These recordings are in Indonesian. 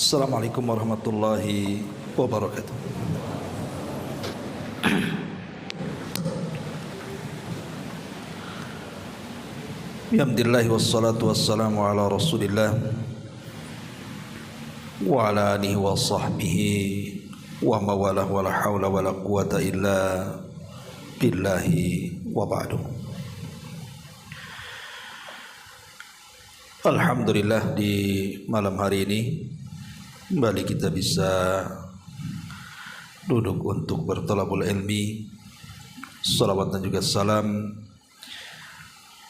Assalamualaikum warahmatullahi wabarakatuh. Alhamdulillah wassalatu wassalamu ala Rasulillah wa ala alihi wa sahbihi wa mawalah wa la hawla wa la quwata illa billahi wa ba'du. Alhamdulillah, di malam hari ini kembali kita bisa duduk untuk bertolabul ilmi. Salawat dan juga salam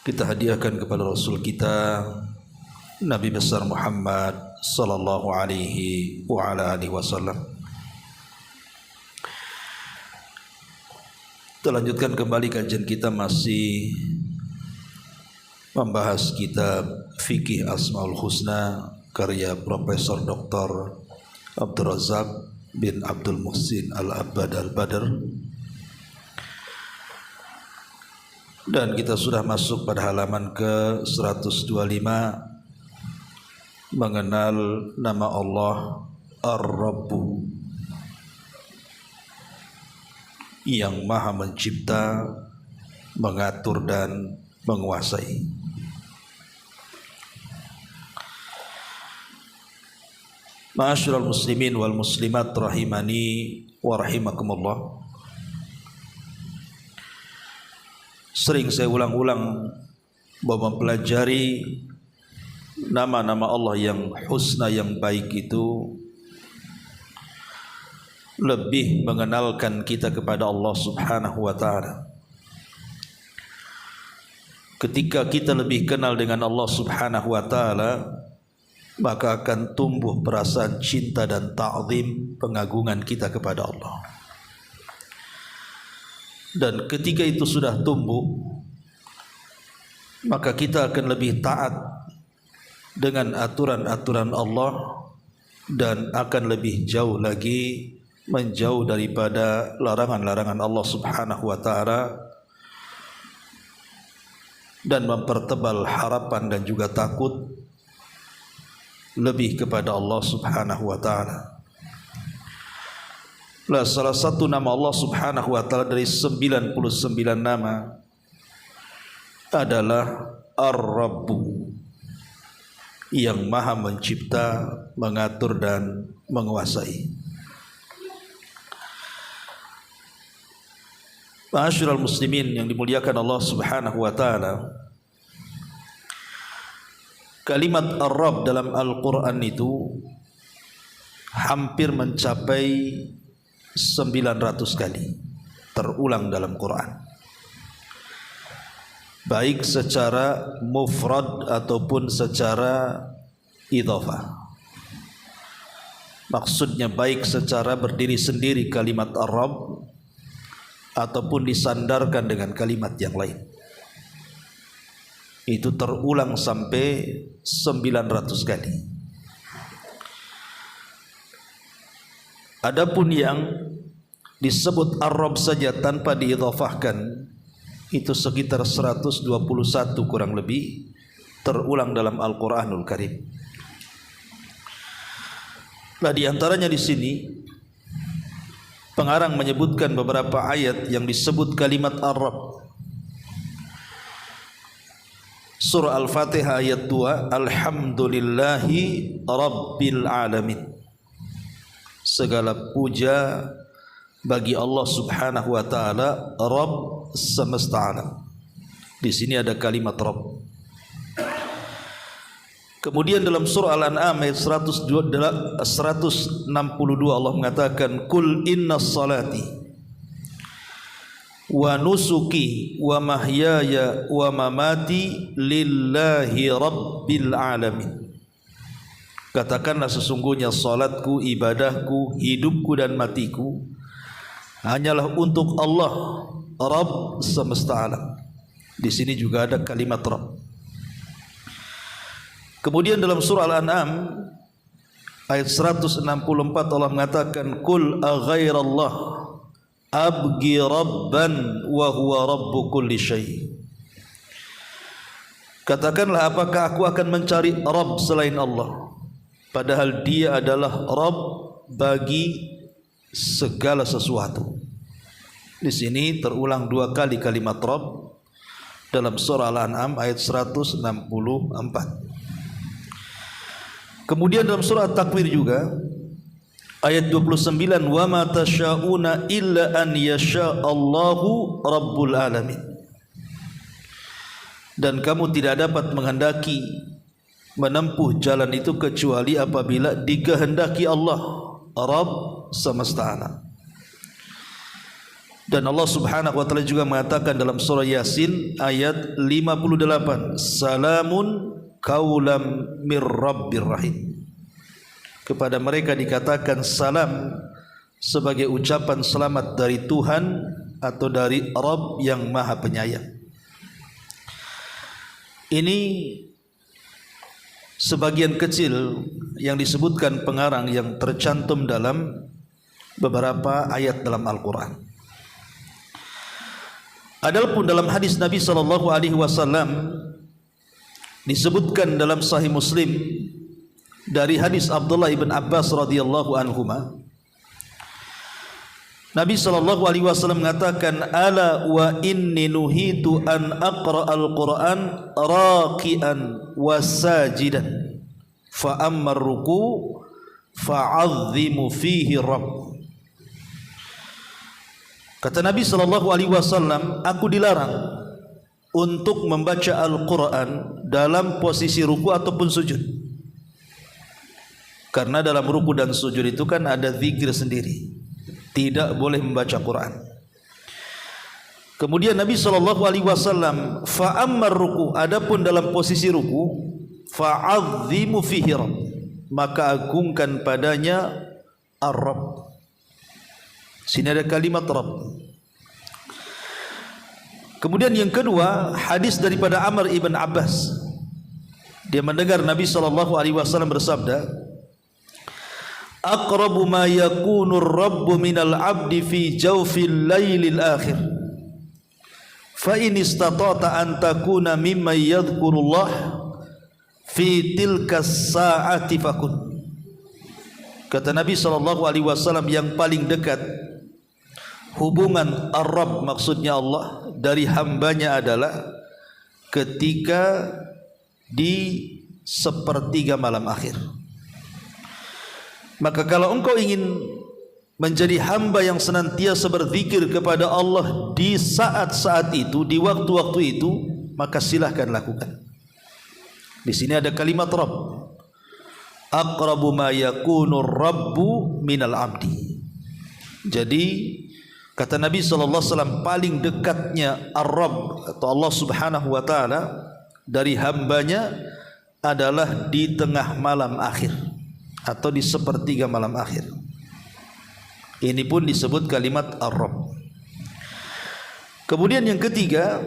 kita hadiahkan kepada Rasul kita Nabi besar Muhammad sallallahu alaihi wa ala alihi wasallam. Kita lanjutkan kembali kajian kita, masih membahas kitab Fikih Asmaul Husna karya Profesor Dr. Abdul Razak bin Abdul Muhsin Al-Abbad Al-Badr. Dan kita sudah masuk pada halaman ke 125, mengenal nama Allah Ar-Rabbu, yang maha mencipta, mengatur dan menguasai. Ma'asyiral muslimin wal muslimat rahimani wa rahimakumullah. Sering saya ulang-ulang bahwa mempelajari nama-nama Allah yang husna, yang baik itu lebih mengenalkan kita kepada Allah Subhanahu wa ta'ala. Ketika kita lebih kenal dengan Allah Subhanahu wa ta'ala, maka akan tumbuh perasaan cinta dan ta'zim, pengagungan kita kepada Allah. Dan ketika itu sudah tumbuh, maka kita akan lebih taat dengan aturan-aturan Allah dan akan lebih jauh lagi menjauh daripada larangan-larangan Allah Subhanahu wa ta'ala, dan mempertebal harapan dan juga takut lebih kepada Allah Subhanahu wa ta'ala. Salah satu nama Allah Subhanahu wa ta'ala dari 99 nama adalah Ar-Rabbu, yang maha mencipta, mengatur dan menguasai. Ma'asyiral muslimin yang dimuliakan Allah Subhanahu wa ta'ala, kalimat Ar-Rabb dalam Al-Quran itu hampir mencapai 900 kali terulang dalam Quran, baik secara mufrad ataupun secara idhafah. Maksudnya baik secara berdiri sendiri kalimat Ar-Rabb ataupun disandarkan dengan kalimat yang lain. Itu terulang sampai 900 kali. Adapun yang disebut Ar-Rabb saja tanpa diidhafahkan itu sekitar 121 kurang lebih terulang dalam Al-Qur'anul Karim. Nah, di antaranya di sini pengarang menyebutkan beberapa ayat yang disebut kalimat Ar-Rabb. Surah Al-Fatihah ayat 2, Alhamdulillahi Rabbil Alamin. Segala puja bagi Allah Subhanahu wa ta'ala, Rabb semesta alam. Di sini ada kalimat Rabb. Kemudian dalam surah Al-An'am ayat 162 Allah mengatakan, Kul inna salati wa nusuki wa mahyaya wa mamati lillahi rabbil alamin. Katakanlah, sesungguhnya salatku, ibadahku, hidupku dan matiku hanyalah untuk Allah, Rabb semesta alam. Di sini juga ada kalimat Rabb. Kemudian dalam surah Al-An'am ayat 164 Allah mengatakan, Kul aghairallah abgi rabban wa huwa rabbu kulli syai. Katakanlah, apakah aku akan mencari Rabb selain Allah, padahal Dia adalah Rabb bagi segala sesuatu. Di sini terulang 2 kali kalimat Rabb dalam surah Al-An'am ayat 164. Kemudian dalam surah At-Takwir juga ayat 29, wa ma tasyauna illa an yasha Allahu rabbul alamin. Dan kamu tidak dapat menghendaki menempuh jalan itu kecuali apabila dikehendaki Allah, Rabb semesta alam. Dan Allah Subhanahu wa taala juga mengatakan dalam surah Yasin ayat 58, salamun qaulam mir rabbir rahim. Kepada mereka dikatakan salam sebagai ucapan selamat dari Tuhan atau dari Rabb yang Maha Penyayang. Ini sebagian kecil yang disebutkan pengarang yang tercantum dalam beberapa ayat dalam Al-Quran. Adapun dalam hadis Nabi SAW disebutkan dalam Sahih Muslim dari hadis Abdullah ibn Abbas radhiyallahu anhuma, Nabi SAW mengatakan, ala wa inni nuhitu an aqra al-Quran raqian wa sajidan fa amma ruku fa'azzimu fihi rabb. Kata Nabi SAW, aku dilarang untuk membaca Al-Quran dalam posisi ruku ataupun sujud. Karena dalam ruku dan sujud itu kan ada zikir sendiri, tidak boleh membaca Quran. Kemudian Nabi SAW, fa'ammar ruku, adapun dalam posisi ruku, fa'azzimu fihi rabb, maka agungkan padanya ar-rabb. Sini ada kalimat Rabb. Kemudian yang kedua, hadis daripada Amr ibn Abbas. Dia mendengar Nabi SAW bersabda, aqrabu ma yakunu ar-rabbu minal abdi fi jawfil laylil akhir fa in istata'ta an takuna mimman yadhkurullah fi tilka as-sa'ati fakun. Kata Nabi SAW, yang paling dekat hubungan ar-Rabb, maksudnya Allah, dari hambanya adalah ketika di sepertiga malam akhir. Maka kalau engkau ingin menjadi hamba yang senantiasa berzikir kepada Allah di saat-saat itu, di waktu-waktu itu, maka silahkan lakukan. Di sini ada kalimat Rabb. Aqrabu ma yakunu ar-rabbu minal abdi. Jadi kata Nabi SAW, paling dekatnya ar-Rabb atau Allah Subhanahu wa taala dari hambanya adalah di tengah malam akhir atau di sepertiga malam akhir. Ini pun disebut kalimat ar-Rabb. Kemudian yang ketiga,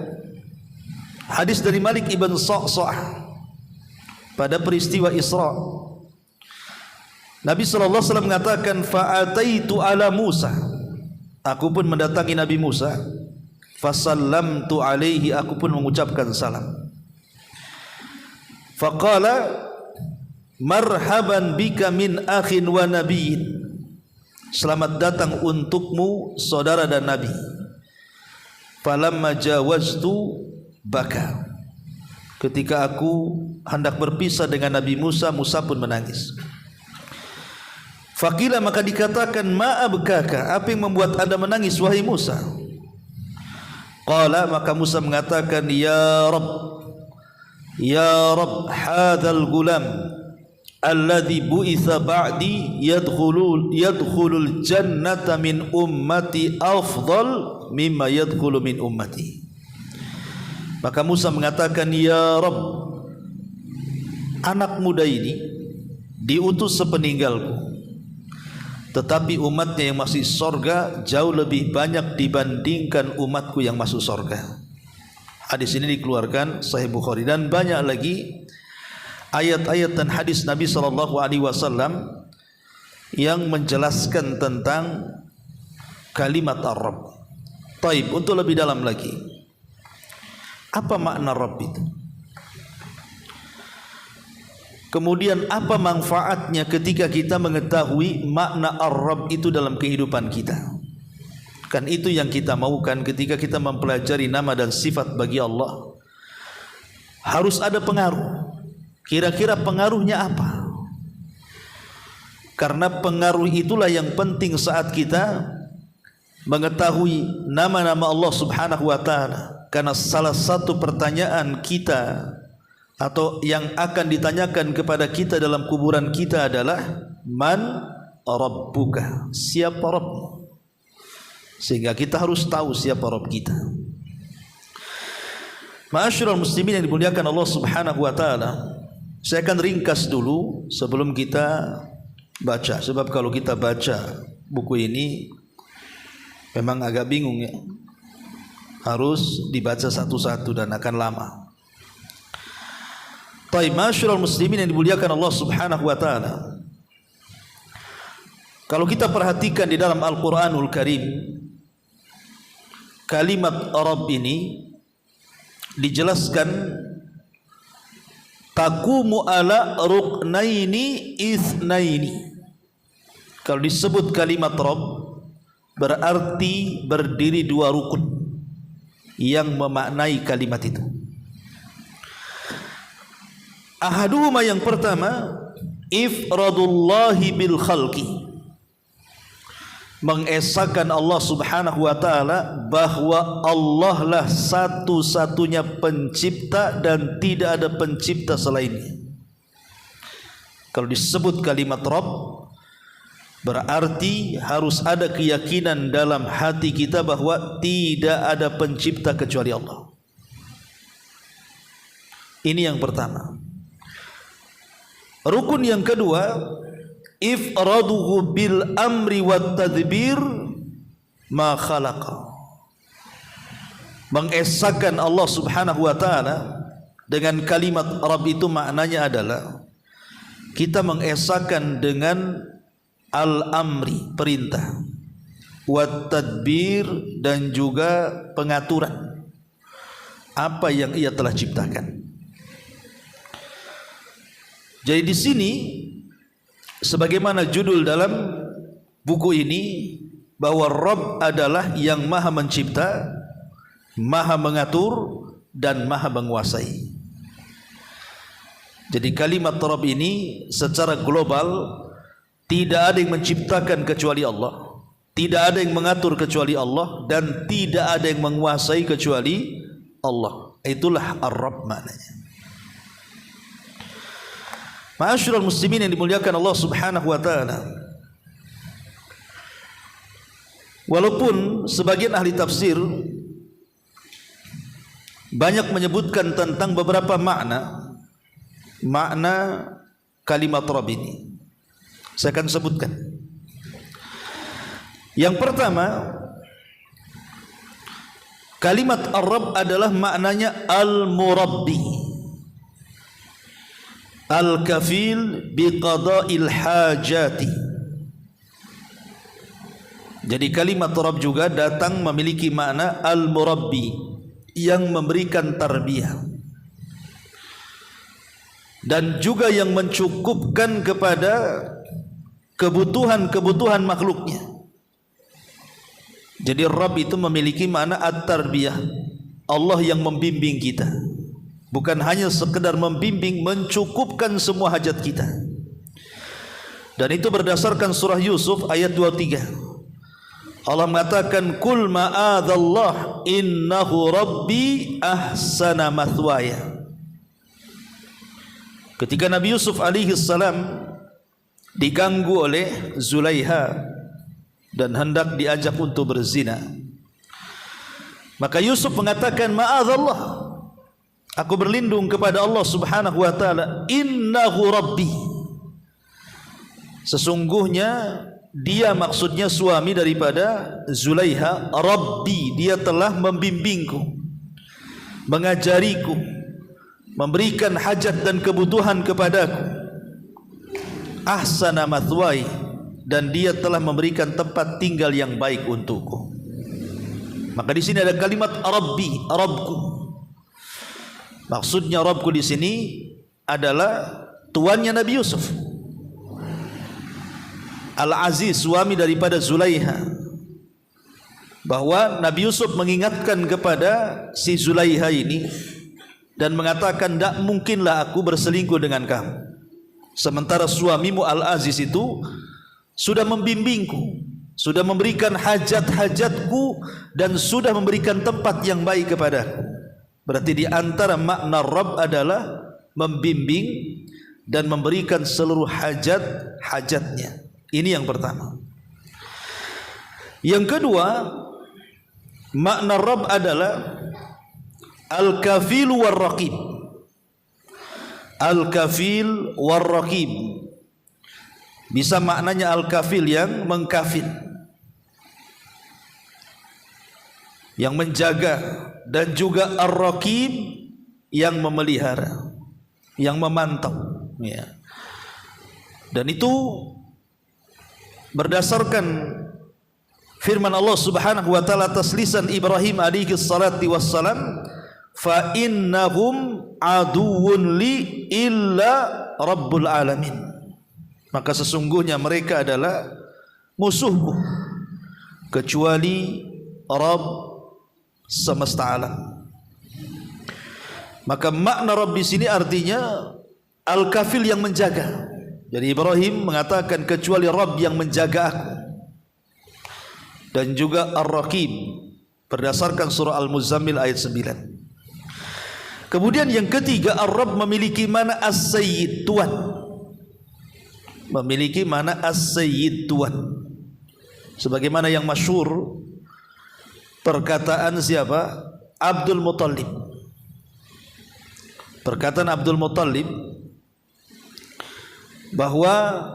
hadis dari Malik ibn Sa'sa'ah pada peristiwa Isra. Nabi SAW mengatakan, fa'ataitu ala Musa, aku pun mendatangi Nabi Musa, fasallamtu alaihi, aku pun mengucapkan salam. Faqala marhaban bika min akhin wa nabiyyin, selamat datang untukmu saudara dan nabi. Falamma jawaztu baka, ketika aku hendak berpisah dengan Nabi Musa, Musa pun menangis. Faqila, maka dikatakan, ma'abkaka, apa yang membuat anda menangis wahai Musa? Qala, maka Musa mengatakan, ya Rabb, hadzal gulam alladhi bu'itha ba'di yadkhulul jannata min ummati afdal mimma yadkhulu min ummati. Maka Musa mengatakan, ya Rabb, anak muda ini diutus sepeninggalku, tetapi umatnya yang masih sorga jauh lebih banyak dibandingkan umatku yang masuk sorga. Hadis ini dikeluarkan Sahih Bukhari, dan banyak lagi ayat-ayat dan hadis Nabi SAW yang menjelaskan tentang kalimat ar-Rabb. Taib, untuk lebih dalam lagi, apa makna Rabb itu? Kemudian apa manfaatnya ketika kita mengetahui makna Ar-Rabb itu dalam kehidupan kita? Kan itu yang kita maukan ketika kita mempelajari nama dan sifat bagi Allah. Harus ada pengaruh. Kira-kira pengaruhnya apa? Karena pengaruh itulah yang penting saat kita mengetahui nama-nama Allah Subhanahu wa ta'ala. Karena salah satu pertanyaan kita atau yang akan ditanyakan kepada kita dalam kuburan kita adalah man rabbuka, siapa Rabbmu. Sehingga kita harus tahu siapa Rabb kita. Ma'asyiral muslimin yang dimuliakan Allah Subhanahu wa ta'ala, saya akan ringkas dulu sebelum kita baca. Sebab kalau kita baca buku ini memang agak bingung ya. Harus dibaca satu-satu dan akan lama. Baik, ma'asyiral muslimin yang dimuliakan Allah Subhanahu wa ta'ala, kalau kita perhatikan di dalam Al-Quranul Karim, kalimat Rabb ini dijelaskan taqumu ala ruknaini itsnaini. Kalau disebut kalimat Rabb berarti berdiri dua rukun yang memaknai kalimat itu. Ahaduhuma, yang pertama, ifradullahi bil khalqi, mengesahkan Allah Subhanahu wa ta'ala bahwa Allah lah satu-satunya pencipta dan tidak ada pencipta selainnya. Kalau disebut kalimat Rabb berarti harus ada keyakinan dalam hati kita bahwa tidak ada pencipta kecuali Allah. Ini yang pertama. Rukun yang kedua, ifraduhu bil amri wat tadbir ma khalaqa, mengesahkan Allah Subhanahu wa ta'ala dengan kalimat Rabb itu maknanya adalah kita mengesahkan dengan al-amri, perintah, wat tadbir, dan juga pengaturan apa yang ia telah ciptakan. Jadi di sini sebagaimana judul dalam buku ini, bahwa Rabb adalah yang maha mencipta, maha mengatur, dan maha menguasai. Jadi kalimat Rabb ini secara global tidak ada yang menciptakan kecuali Allah, tidak ada yang mengatur kecuali Allah, dan tidak ada yang menguasai kecuali Allah. Itulah Ar-Rabb maknanya. Ma'asyiral muslimin yang dimuliakan Allah Subhanahu wa ta'ala, walaupun sebagian ahli tafsir banyak menyebutkan tentang beberapa makna kalimat Rabb ini, saya akan sebutkan. Yang pertama, kalimat Ar-Rabb adalah maknanya al-murabbi, al-kafil biqada'il hajati. Jadi kalimat Rabb juga datang memiliki makna al-murabbi, yang memberikan tarbiyah, dan juga yang mencukupkan kepada kebutuhan-kebutuhan makhluknya. Jadi Rabb itu memiliki makna at-tarbiyah, Allah yang membimbing kita. Bukan hanya sekedar membimbing, mencukupkan semua hajat kita. Dan itu berdasarkan surah Yusuf ayat 23. Allah mengatakan, Kul ma'adallah innahu rabbi ahsana mathwaya. Ketika Nabi Yusuf alaihi salam diganggu oleh Zulaiha dan hendak diajak untuk berzina, maka Yusuf mengatakan, ma'adallah, aku berlindung kepada Allah Subhanahu wa ta'ala, innahu rabbi, sesungguhnya dia, maksudnya suami daripada Zulaiha, rabbi, dia telah membimbingku, mengajariku, memberikan hajat dan kebutuhan kepadaku, ahsana mathwai, dan dia telah memberikan tempat tinggal yang baik untukku. Maka di sini ada kalimat rabbi, Rabbku. Maksudnya Rabbku di sini adalah tuannya Nabi Yusuf. Al-Aziz, suami daripada Zulaiha, bahwa Nabi Yusuf mengingatkan kepada si Zulaiha ini dan mengatakan, tidak mungkinlah aku berselingkuh dengan kamu, sementara suamimu Al-Aziz itu sudah membimbingku, sudah memberikan hajat-hajatku, dan sudah memberikan tempat yang baik kepadaku. Berarti di antara makna Rabb adalah membimbing dan memberikan seluruh hajat-hajatnya. Ini yang pertama. Yang kedua, makna Rabb adalah Al-Kafil war-Raqib. Al-Kafil war-Raqib. Bisa maknanya Al-Kafil yang mengkafil, yang menjaga, dan juga Ar-Raqib yang memelihara, yang memantau, ya. Dan itu berdasarkan firman Allah Subhanahu wa taala atas lisan Ibrahim alaihi salatu wassalam, fa innahum aduwwun li illa rabbul alamin. Maka sesungguhnya mereka adalah musuhku kecuali Rabb semesta alam. Maka makna Rabb di sini artinya Al-Kafil yang menjaga. Jadi Ibrahim mengatakan kecuali Rabb yang menjaga aku, dan juga Ar-Raqib berdasarkan surah Al-Muzammil ayat 9. Kemudian yang ketiga, Ar-Rabb memiliki makna As-Sayyid, Tuan. Memiliki makna As-Sayyid, Tuan. Sebagaimana yang masyhur perkataan siapa? Abdul Muttalib. Perkataan Abdul Muttalib bahwa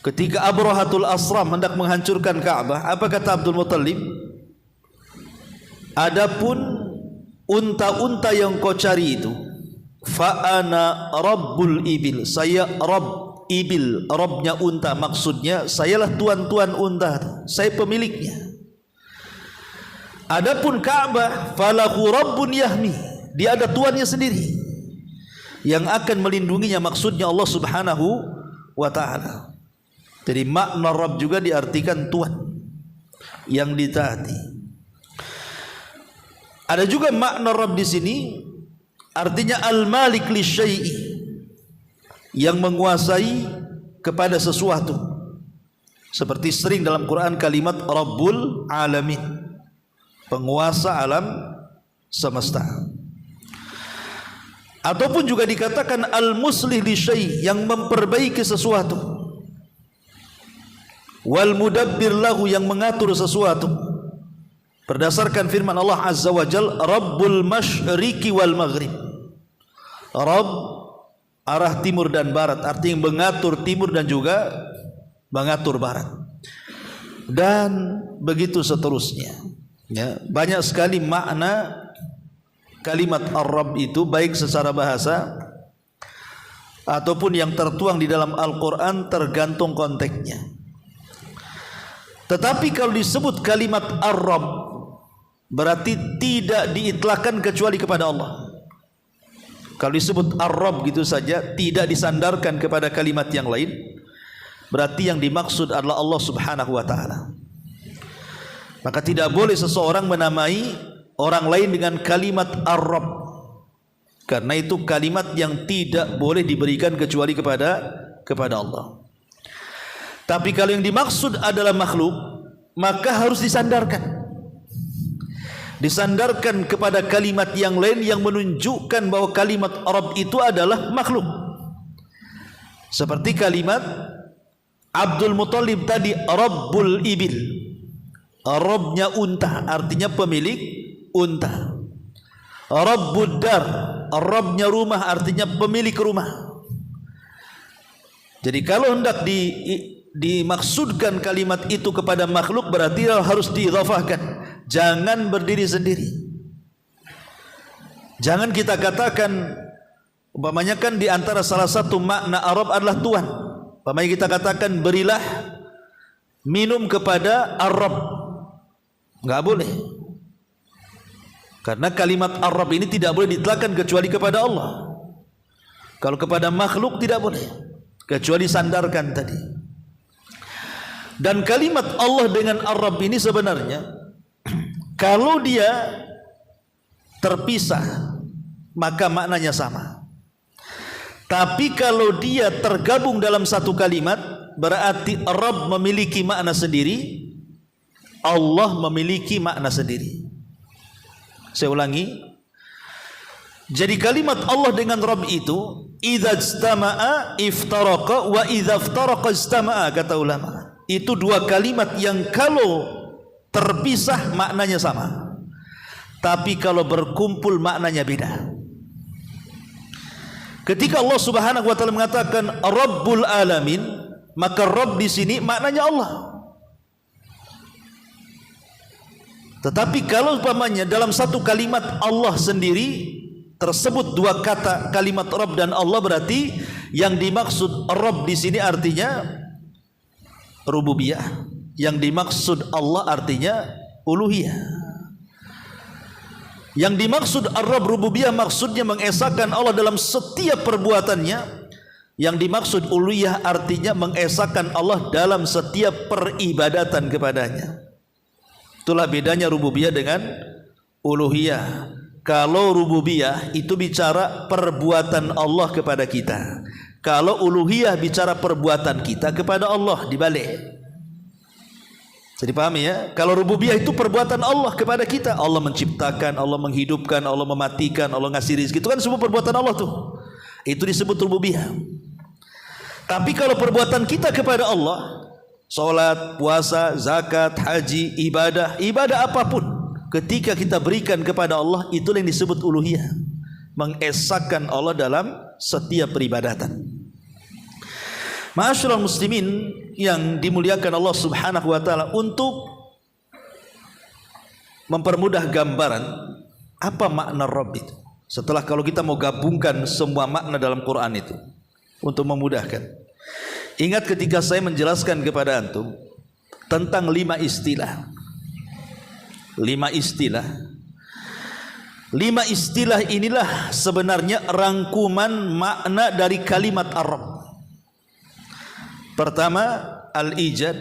ketika Abrahatul Asram hendak menghancurkan Ka'bah, apa kata Abdul Muttalib? Adapun unta-unta yang kau cari itu, fa ana rabbul ibil, saya Rabb ibil, Rabbnya unta, maksudnya sayalah tuan-tuan unta, saya pemiliknya. Adapun Ka'bah, falahu rabbun yahmi, dia ada tuannya sendiri yang akan melindunginya, maksudnya Allah Subhanahu wa ta'ala. Jadi makna Rabb juga diartikan Tuhan yang ditaati. Ada juga makna Rabb di sini artinya Al-Malik li syai'i, yang menguasai kepada sesuatu. Seperti sering dalam Quran kalimat Rabbul Alamin, penguasa alam semesta. Ataupun juga dikatakan Al-Muslih li syai', yang memperbaiki sesuatu. Wal Mudabbir lahu, yang mengatur sesuatu. Berdasarkan firman Allah Azza wa Jal, Rabbul Masyriqi wal Maghrib. Rabb arah timur dan barat, artinya mengatur timur dan juga mengatur barat. Dan begitu seterusnya. Ya, banyak sekali makna kalimat Ar-Rabb itu, baik secara bahasa ataupun yang tertuang di dalam Al-Quran, tergantung konteksnya. Tetapi kalau disebut kalimat Ar-Rabb, berarti tidak diitlakkan kecuali kepada Allah. Kalau disebut Ar-Rabb gitu saja, tidak disandarkan kepada kalimat yang lain, berarti yang dimaksud adalah Allah Subhanahu wa ta'ala. Maka tidak boleh seseorang menamai orang lain dengan kalimat Ar-Rabb, karena itu kalimat yang tidak boleh diberikan kecuali kepada Allah. Tapi kalau yang dimaksud adalah makhluk, maka harus disandarkan kepada kalimat yang lain yang menunjukkan bahwa kalimat Rabb itu adalah makhluk. Seperti kalimat Abdul Muttalib tadi, Rabbul Ibil, Rabbnya unta, artinya pemilik unta. Rabbud Dar, Rabbnya rumah, artinya pemilik rumah. Jadi kalau hendak dimaksudkan kalimat itu kepada makhluk, berarti harus diidhafahkan, jangan berdiri sendiri. Jangan kita katakan, umpamanya kan di antara salah satu makna Arab adalah Tuhan. Umpamanya kita katakan berilah minum kepada Ar-Rabb, enggak boleh. Karena kalimat Ar-Rabb ini tidak boleh diitlakkan kecuali kepada Allah. Kalau kepada makhluk tidak boleh, kecuali sandarkan tadi. Dan kalimat Allah dengan Ar-Rabb ini sebenarnya kalau dia terpisah maka maknanya sama. Tapi kalau dia tergabung dalam satu kalimat, berarti Rabb memiliki makna sendiri, Allah memiliki makna sendiri. Saya ulangi. Jadi kalimat Allah dengan Rabb itu idza ijtama'a iftaraqa wa idza iftaraqa ijtama'a, kata ulama. Itu dua kalimat yang kalau terpisah maknanya sama, tapi kalau berkumpul maknanya beda. Ketika Allah Subhanahu wa taala mengatakan Rabbul Alamin, maka Rabb di sini maknanya Allah. Tetapi kalau umpamanya dalam satu kalimat Allah sendiri tersebut dua kata kalimat Rabb dan Allah, berarti yang dimaksud Rabb di sini artinya rububiyah, yang dimaksud Allah artinya uluhiyah. Yang dimaksud Ar-Rabb rububiyah maksudnya mengesahkan Allah dalam setiap perbuatannya. Yang dimaksud uluhiyah artinya mengesahkan Allah dalam setiap peribadatan kepadanya. Itulah bedanya rububiyah dengan uluhiyah. Kalau rububiyah itu bicara perbuatan Allah kepada kita. Kalau uluhiyah bicara perbuatan kita kepada Allah, dibalik. Jadi pahami ya, kalau rububiyah itu perbuatan Allah kepada kita. Allah menciptakan, Allah menghidupkan, Allah mematikan, Allah ngasih rezeki, itu kan semua perbuatan Allah tuh. Itu disebut rububiyah. Tapi kalau perbuatan kita kepada Allah, salat, puasa, zakat, haji, ibadah apapun, ketika kita berikan kepada Allah, itulah yang disebut uluhiyah, mengesahkan Allah dalam setiap peribadatan. Ma'asyiral muslimin yang dimuliakan Allah Subhanahu wa taala, untuk mempermudah gambaran apa makna Rabb itu. Setelah kalau kita mau gabungkan semua makna dalam Quran itu untuk memudahkan. Ingat ketika saya menjelaskan kepada antum tentang 5 istilah. 5 istilah. 5 istilah inilah sebenarnya rangkuman makna dari kalimat Ar-Rabb. Pertama al-ijad,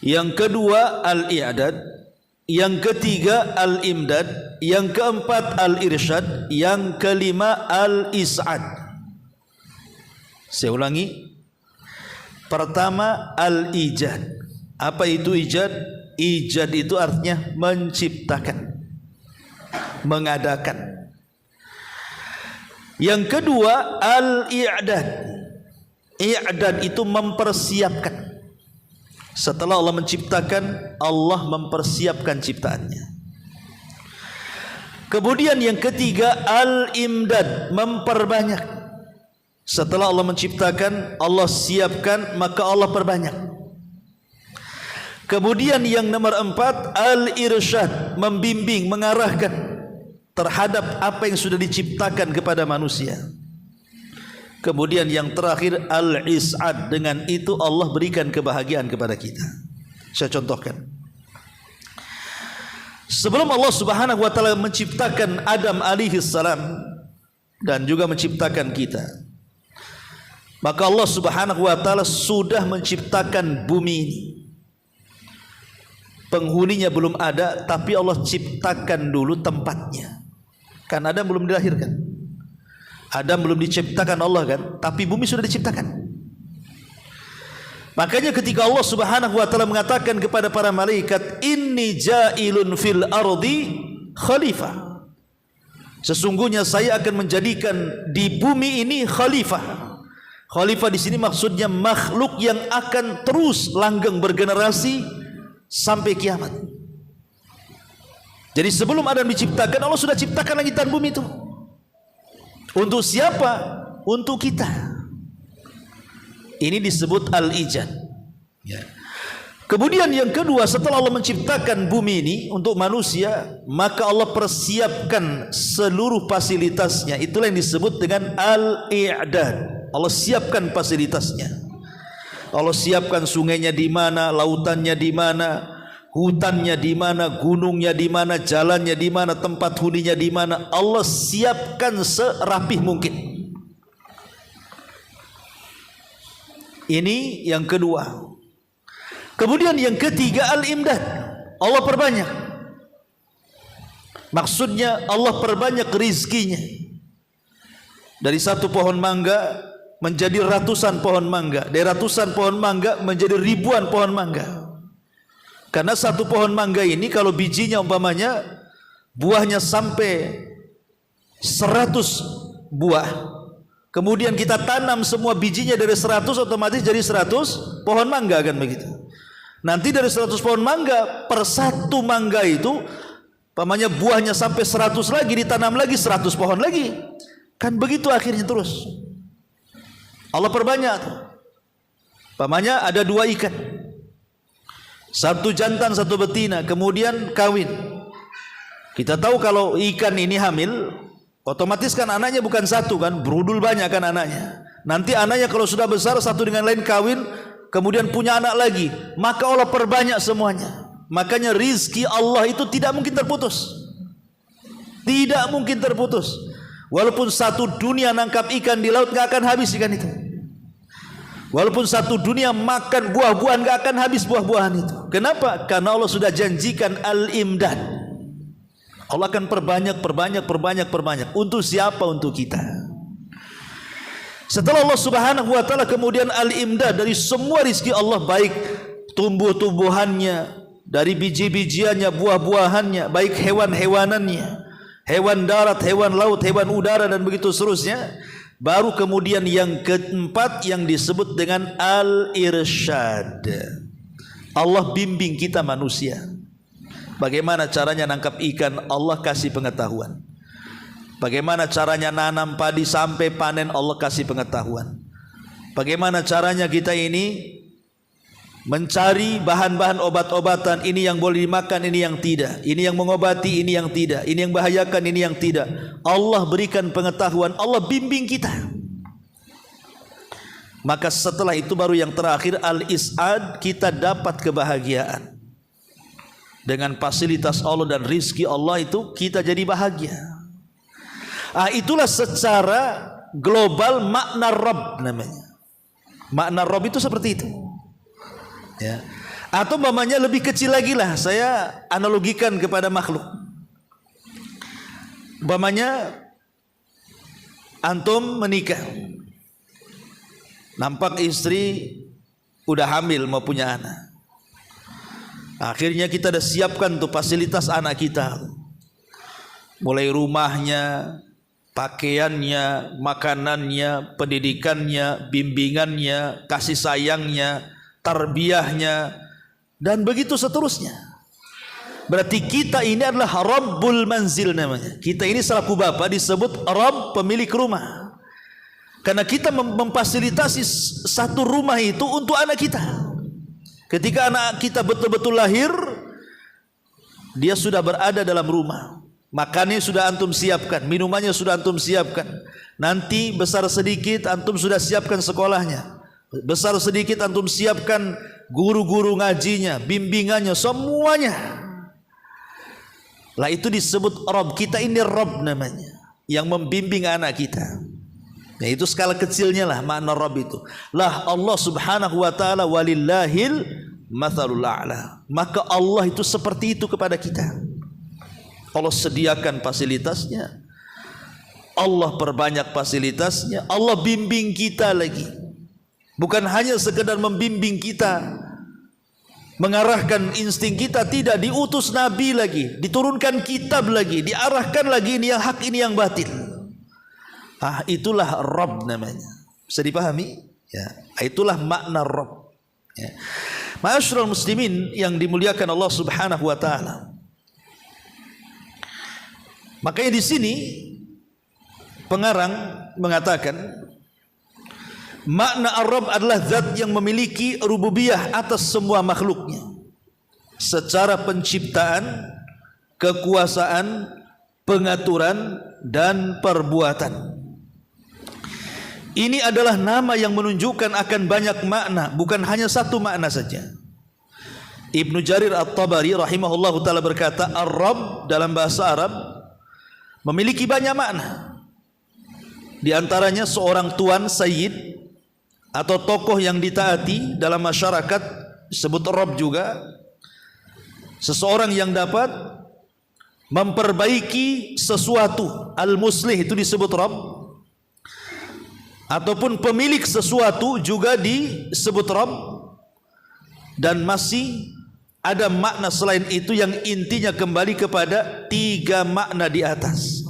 yang kedua al-i'dad, yang ketiga al-imdad, yang keempat al-irsyad, yang kelima al-is'ad. Saya ulangi. Pertama al-ijad. Apa itu ijad? Ijad itu artinya menciptakan, mengadakan. Yang kedua al-i'dad. I'dad itu mempersiapkan. Setelah Allah menciptakan, Allah mempersiapkan ciptaannya. Kemudian yang ketiga al-imdad, memperbanyak. Setelah Allah menciptakan, Allah siapkan, maka Allah perbanyak. Kemudian yang nomor 4 al-irsyad, membimbing, mengarahkan terhadap apa yang sudah diciptakan kepada manusia. Kemudian yang terakhir al-is'ad, dengan itu Allah berikan kebahagiaan kepada kita. Saya contohkan. Sebelum Allah Subhanahu wa taala menciptakan Adam alaihi salam dan juga menciptakan kita, maka Allah Subhanahu wa taala sudah menciptakan bumi ini. Penghuninya belum ada, tapi Allah ciptakan dulu tempatnya. Kan Adam belum dilahirkan. Adam belum diciptakan Allah kan, tapi bumi sudah diciptakan. Makanya ketika Allah Subhanahu wa taala mengatakan kepada para malaikat, inni ja'ilun fil ardi khalifah, sesungguhnya saya akan menjadikan di bumi ini khalifah. Khalifah di sini maksudnya makhluk yang akan terus langgeng bergenerasi sampai kiamat. Jadi sebelum Adam diciptakan, Allah sudah ciptakan langit dan bumi itu. Untuk siapa? Untuk kita. Ini disebut al-ijad. Ya. Kemudian yang kedua, setelah Allah menciptakan bumi ini untuk manusia, maka Allah persiapkan seluruh fasilitasnya. Itulah yang disebut dengan al-i'dad. Allah siapkan fasilitasnya. Allah siapkan sungainya di mana, lautannya di mana, hutannya di mana, gunungnya di mana, jalannya di mana, tempat huninya di mana. Allah siapkan serapih mungkin. Ini yang kedua. Kemudian yang ketiga al-imdad. Allah perbanyak. Maksudnya Allah perbanyak rizkinya. Dari satu pohon mangga menjadi ratusan pohon mangga. Dari ratusan pohon mangga menjadi ribuan pohon mangga. Karena satu pohon mangga ini kalau bijinya umpamanya buahnya sampai 100 buah. Kemudian kita tanam semua bijinya dari 100, otomatis jadi 100 pohon mangga kan begitu. Nanti dari 100 pohon mangga per satu mangga itu umpamanya buahnya sampai 100 lagi, ditanam lagi 100 pohon lagi. Kan begitu akhirnya terus. Allah perbanyak. Umpamanya ada 2 ikan. Satu jantan, satu betina, kemudian kawin. Kita tahu kalau ikan ini hamil, otomatis kan anaknya bukan satu kan, berudul banyak kan anaknya. Nanti anaknya kalau sudah besar satu dengan lain kawin, kemudian punya anak lagi, maka Allah perbanyak semuanya. Makanya rizki Allah itu tidak mungkin terputus. Tidak mungkin terputus. Walaupun satu dunia nangkap ikan di laut gak akan habis ikan itu. Walaupun satu dunia makan buah-buahan gak akan habis buah-buahan itu. Kenapa? Karena Allah sudah janjikan al-imdad. Allah akan perbanyak. Untuk siapa? Untuk kita. Setelah Allah subhanahu wa ta'ala kemudian al-imdad dari semua rizki Allah, baik tumbuh-tumbuhannya, dari biji-bijiannya, buah-buahannya, baik hewan-hewanannya, hewan darat, hewan laut, hewan udara dan begitu seterusnya. Baru kemudian yang keempat yang disebut dengan al-irsyad. Allah bimbing kita manusia. Bagaimana caranya nangkap ikan, Allah kasih pengetahuan. Bagaimana caranya nanam padi sampai panen, Allah kasih pengetahuan. Bagaimana caranya kita ini mencari bahan-bahan obat-obatan, ini yang boleh dimakan, ini yang tidak, ini yang mengobati, ini yang tidak, ini yang bahayakan, ini yang tidak. Allah berikan pengetahuan, Allah bimbing kita. Maka setelah itu baru yang terakhir al-is'ad, kita dapat kebahagiaan. Dengan fasilitas Allah dan rizki Allah itu kita jadi bahagia. Itulah secara global makna Rabb namanya. Makna Rabb itu seperti itu. Ya. Atau umpamanya lebih kecil lagi lah, saya analogikan kepada makhluk. Umpamanya antum menikah, nampak istri udah hamil mau punya anak. Akhirnya kita udah siapkan tuh fasilitas anak kita, mulai rumahnya, pakaiannya, makanannya, pendidikannya, bimbingannya, kasih sayangnya, tarbiyahnya, dan begitu seterusnya. Berarti kita ini adalah Rabbul Manzil namanya. Kita ini selaku bapak disebut Rabb, pemilik rumah. Karena kita memfasilitasi satu rumah itu untuk anak kita. Ketika anak kita betul-betul lahir, dia sudah berada dalam rumah. Makannya sudah antum siapkan, minumannya sudah antum siapkan. Nanti besar sedikit antum sudah siapkan sekolahnya. Besar sedikit antum siapkan guru-guru ngajinya, bimbingannya, semuanya. Lah itu disebut Rabb. Kita ini Rabb namanya, yang membimbing anak kita. Nah itu skala kecilnya lah makna Rabb itu. Lah Allah subhanahu wa ta'ala walillahil mathalul a'la. Maka Allah itu seperti itu kepada kita. Allah sediakan fasilitasnya, Allah perbanyak fasilitasnya, Allah bimbing kita lagi. Bukan hanya sekedar membimbing kita, mengarahkan insting kita, tidak, diutus nabi lagi, diturunkan kitab lagi, diarahkan lagi, ini yang hak, ini yang batil. Itulah Rabb namanya. Bisa dipahami? Ya, itulah makna Rabb. Ya. Ma'asyiral muslimin yang dimuliakan Allah Subhanahu wa taala. Makanya di sini pengarang mengatakan makna Ar-Rabb adalah zat yang memiliki rububiyah atas semua makhluknya secara penciptaan, kekuasaan, pengaturan, dan perbuatan. Ini adalah nama yang menunjukkan akan banyak makna, bukan hanya satu makna saja. Ibnu Jarir At-Tabari rahimahullahu ta'ala berkata, Ar-Rabb dalam bahasa Arab memiliki banyak makna. Di antaranya seorang tuan, sayyid, atau tokoh yang ditaati dalam masyarakat disebut Rabb juga. Seseorang yang dapat memperbaiki sesuatu, al-muslih itu disebut Rabb, ataupun pemilik sesuatu juga disebut Rabb. Dan masih ada makna selain itu yang intinya kembali kepada 3 makna di atas.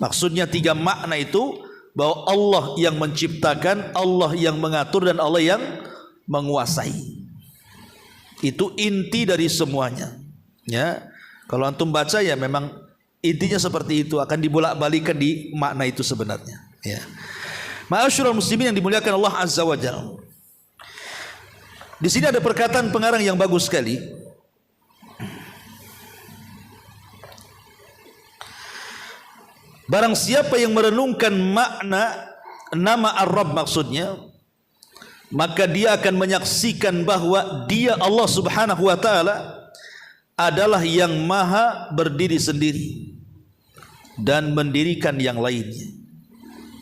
Maksudnya 3 makna itu bahwa Allah yang menciptakan, Allah yang mengatur, dan Allah yang menguasai. Itu inti dari semuanya. Ya, kalau antum baca ya memang intinya seperti itu, akan dibolak-balikan di makna itu sebenarnya. Ya. Ma'asyiral muslimin yang dimuliakan Allah Azza wa Jalla. Di sini ada perkataan pengarang yang bagus sekali. Barang siapa yang merenungkan makna nama Ar-Rabb maksudnya, maka dia akan menyaksikan bahwa dia Allah Subhanahu wa taala adalah yang maha berdiri sendiri dan mendirikan yang lainnya.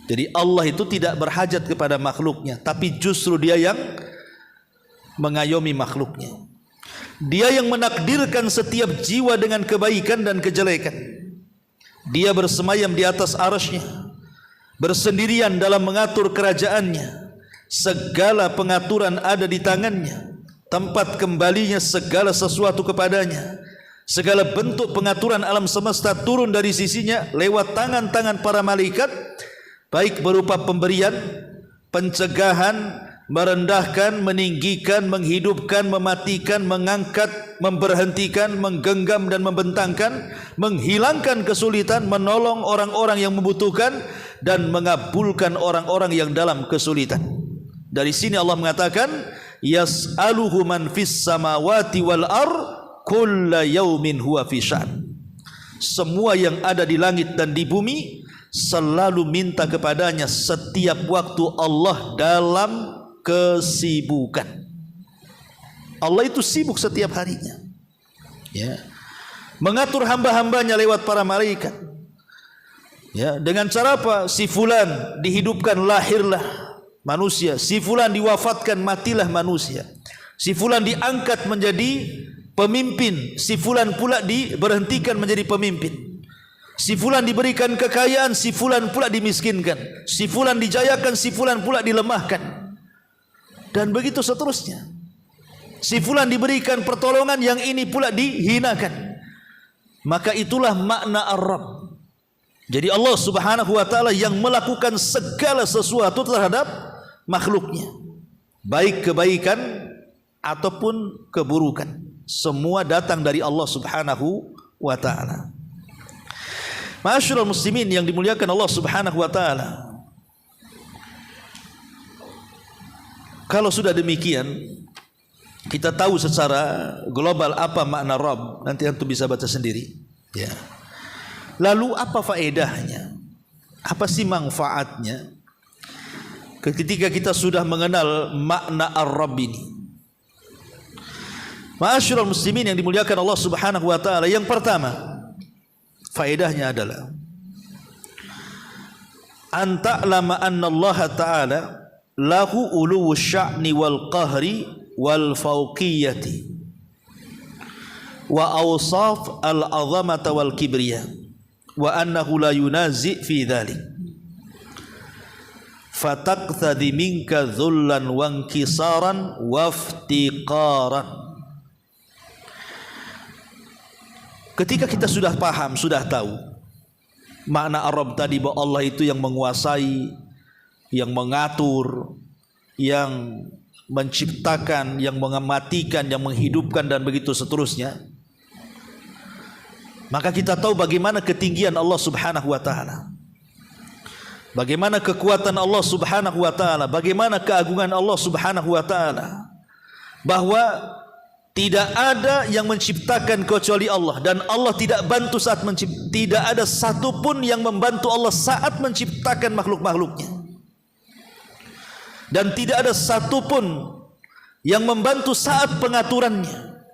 Jadi Allah itu tidak berhajat kepada makhluknya, tapi justru dia yang mengayomi makhluknya. Dia yang menakdirkan setiap jiwa dengan kebaikan dan kejelekan. Dia bersemayam di atas arasy-Nya, bersendirian dalam mengatur kerajaannya. Segala pengaturan ada di tangannya, tempat kembalinya segala sesuatu kepadanya. Segala bentuk pengaturan alam semesta turun dari sisinya lewat tangan-tangan para malaikat, baik berupa pemberian, pencegahan, merendahkan, meninggikan, menghidupkan, mematikan, mengangkat, memberhentikan, menggenggam dan membentangkan, menghilangkan kesulitan, menolong orang-orang yang membutuhkan, dan mengabulkan orang-orang yang dalam kesulitan. Dari sini Allah mengatakan, yas'aluhu man fis samawati wal ar kulla yaumin huwa fi sya'n. Semua yang ada di langit dan di bumi selalu minta kepadanya setiap waktu Allah dalam kesibukan. Allah itu sibuk setiap harinya, ya, mengatur hamba-hambanya lewat para malaikat. Ya, dengan cara apa? Si fulan dihidupkan, lahirlah manusia. Si fulan diwafatkan, matilah manusia. Si fulan diangkat menjadi pemimpin, si fulan pula diberhentikan menjadi pemimpin. Si fulan diberikan kekayaan, si fulan pula dimiskinkan. Si fulan dijayakan, si fulan pula dilemahkan. Dan begitu seterusnya. Si fulan diberikan pertolongan, yang ini pula dihinakan. Maka itulah makna Ar-Rabb. Jadi Allah Subhanahu wa taala yang melakukan segala sesuatu terhadap makhluknya, baik kebaikan ataupun keburukan, semua datang dari Allah Subhanahu wa taala. Ma'asyiral muslimin yang dimuliakan Allah Subhanahu wa taala. Kalau sudah demikian, kita tahu secara global apa makna Rabb. Nanti antum bisa baca sendiri. Ya. Lalu apa faedahnya? Apa sih manfaatnya? Ketika kita sudah mengenal makna Ar-Rabb ini. Ma'asyiral muslimin yang dimuliakan Allah Subhanahu wa taala, yang pertama faedahnya adalah an ta'lama anna Allah Ta'ala lahu uluwus sya'ni wal qahri wal fauqiyati wa awsaf al azamata wal kibriya wa annahu la yunazi fi dhalik fataqtadi minka dhullan wa inkisaran wa iftiqaran. Ketika kita sudah paham, sudah tahu makna Ar-Rabb tadi, bahwa Allah itu yang menguasai, yang mengatur, yang menciptakan, yang mematikan, yang menghidupkan, dan begitu seterusnya, maka kita tahu bagaimana ketinggian Allah Subhanahu wa taala, bagaimana kekuatan Allah Subhanahu wa taala, bagaimana keagungan Allah Subhanahu wa taala, bahwa tidak ada yang menciptakan kecuali Allah, dan Allah tidak bantu saat menciptakan. Tidak ada satupun yang membantu Allah saat menciptakan makhluk-makhluknya. Dan tidak ada satupun yang membantu saat pengaturannya,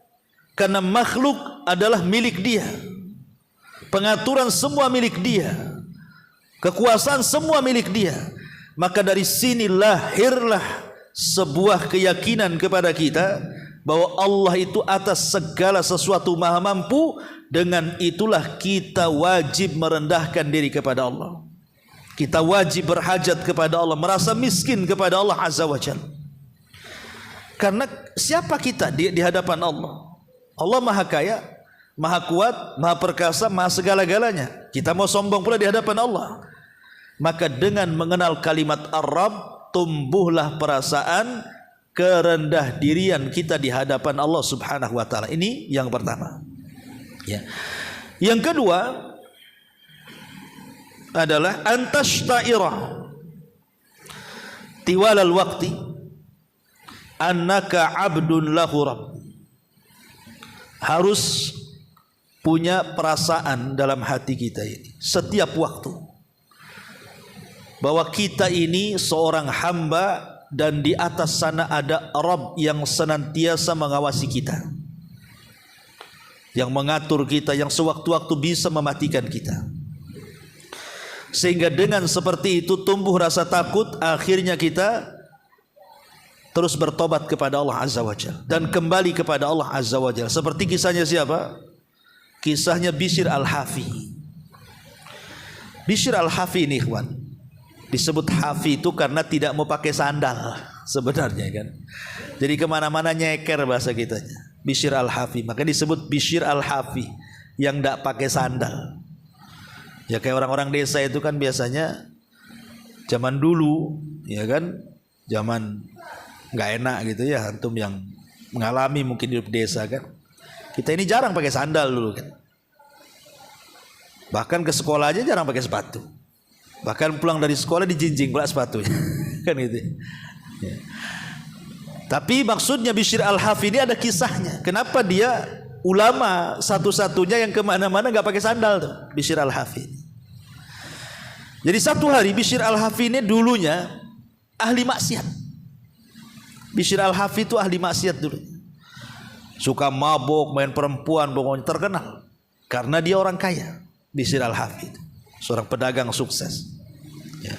karena makhluk adalah milik Dia, pengaturan semua milik Dia, kekuasaan semua milik Dia. Maka dari sini lahirlah sebuah keyakinan kepada kita bahwa Allah itu atas segala sesuatu maha mampu. Dengan itulah kita wajib merendahkan diri kepada Allah. Kita wajib berhajat kepada Allah, merasa miskin kepada Allah Azza wa Jalla. Karena siapa kita di hadapan Allah? Allah maha kaya, maha kuat, maha perkasa, maha segala-galanya. Kita mau sombong pula di hadapan Allah. Maka dengan mengenal kalimat Ar-Rabb, tumbuhlah perasaan kerendah dirian kita di hadapan Allah Subhanahu wa taala. Ini yang pertama. Ya. Yang kedua adalah antashtaira tiwalal waqti annaka abdun lahu rabb. Harus punya perasaan dalam hati kita ini setiap waktu bahwa kita ini seorang hamba dan di atas sana ada Rabb yang senantiasa mengawasi kita, yang mengatur kita, yang sewaktu-waktu bisa mematikan kita. Sehingga dengan seperti itu tumbuh rasa takut, akhirnya kita terus bertobat kepada Allah Azza wa Jalla dan kembali kepada Allah Azza wa Jalla. Seperti kisahnya siapa? Kisahnya Bishr al-Hafi. Bishr al-Hafi ini ikhwan, disebut Hafi itu karena tidak mau pakai sandal sebenarnya kan. Jadi kemana-mana nyeker bahasa kitanya. Bishr al-Hafi, maka disebut Bishr al-Hafi yang tidak pakai sandal. Ya kayak orang-orang desa itu kan biasanya zaman dulu, ya kan, zaman nggak enak gitu ya, antum yang mengalami mungkin hidup desa kan. Kita ini jarang pakai sandal dulu kan. Bahkan ke sekolah aja jarang pakai sepatu. Bahkan pulang dari sekolah dijinjing pula sepatunya. Kan gitu. Ya. Tapi maksudnya Bishr al-Hafi ini ada kisahnya. Kenapa dia ulama satu-satunya yang kemana-mana nggak pakai sandal tuh, Bishr al-Hafi. Jadi satu hari Bishr al-Hafi ini dulunya ahli maksiat. Bishr al-Hafi itu ahli maksiat dulu. Suka mabuk, main perempuan, pokoknya terkenal. Karena dia orang kaya. Bishr al-Hafi itu seorang pedagang sukses. Ya.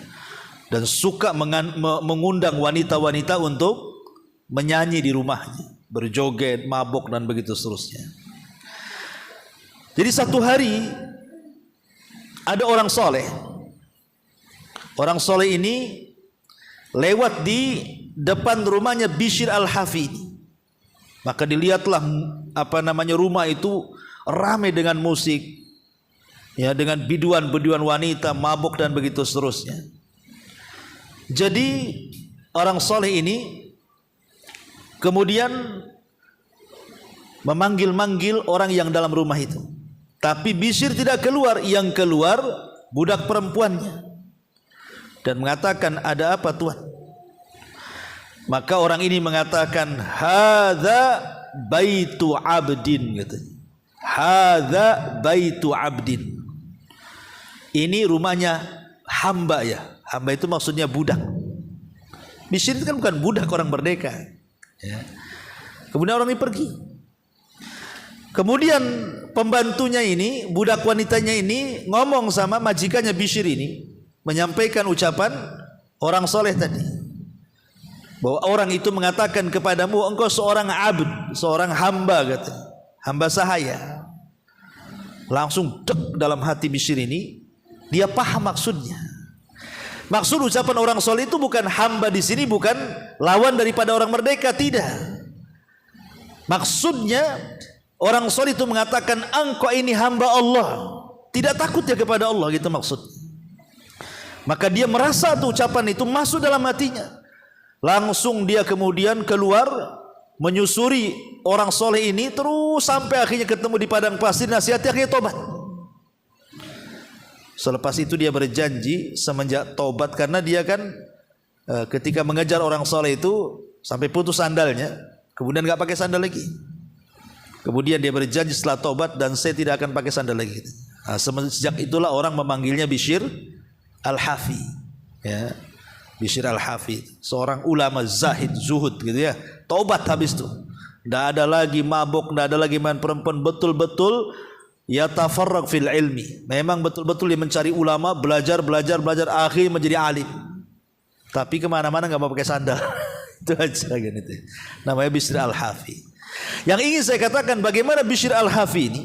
Dan suka mengundang wanita-wanita untuk menyanyi di rumahnya, berjoget, mabuk dan begitu seterusnya. Jadi satu hari ada orang soleh. Orang soleh ini lewat di depan rumahnya Bishr al-Hafi. Maka dilihatlah rumah itu ramai dengan musik, ya, dengan biduan-biduan wanita mabuk dan begitu seterusnya. Jadi orang soleh ini kemudian memanggil-manggil orang yang dalam rumah itu. Tapi Bishr tidak keluar, yang keluar budak perempuannya. Dan mengatakan, ada apa Tuhan? Maka orang ini mengatakan, hadza baitu abdin, gitu. Hadza baitu abdin. Ini rumahnya hamba ya. Hamba itu maksudnya budak. Bishr itu kan bukan budak orang merdeka. Ya. Kemudian orang ini pergi. Kemudian pembantunya ini, budak wanitanya ini ngomong sama majikannya Bishr ini, menyampaikan ucapan orang soleh tadi, bahwa orang itu mengatakan kepadamu, engkau seorang abd, seorang hamba, kata, hamba sahaya. Langsung dek dalam hati Bishr ini, dia paham maksudnya. Maksud ucapan orang soleh itu bukan hamba di sini, bukan lawan daripada orang merdeka, tidak. Maksudnya orang soleh itu mengatakan, engkau ini hamba Allah, tidak takut ya kepada Allah, gitu maksud. Maka dia merasa tuh ucapan itu masuk dalam hatinya. Langsung dia kemudian keluar menyusuri orang soleh ini, terus sampai akhirnya ketemu di padang pasir, nasihati, akhirnya tobat. Selepas itu dia berjanji semenjak tobat, karena dia kan ketika mengejar orang soleh itu sampai putus sandalnya, kemudian nggak pakai sandal lagi. Kemudian dia berjanji setelah tobat, dan saya tidak akan pakai sandal lagi. Nah, sejak itulah orang memanggilnya Bishr al-Hafi. Ya, Bishr al-Hafi, seorang ulama zahid, zuhud gitu ya. Tobat habis itu. Tidak ada lagi mabuk, tidak ada lagi main perempuan, betul-betul yatafarraq fil ilmi. Memang betul-betul dia mencari ulama, belajar, akhir menjadi alim. tapi kemana-mana nggak mau pakai sandal. Itu aja kan itu. Namanya Bishr Al-Hafi. Yang ingin saya katakan bagaimana Bishr Al-Hafi ini,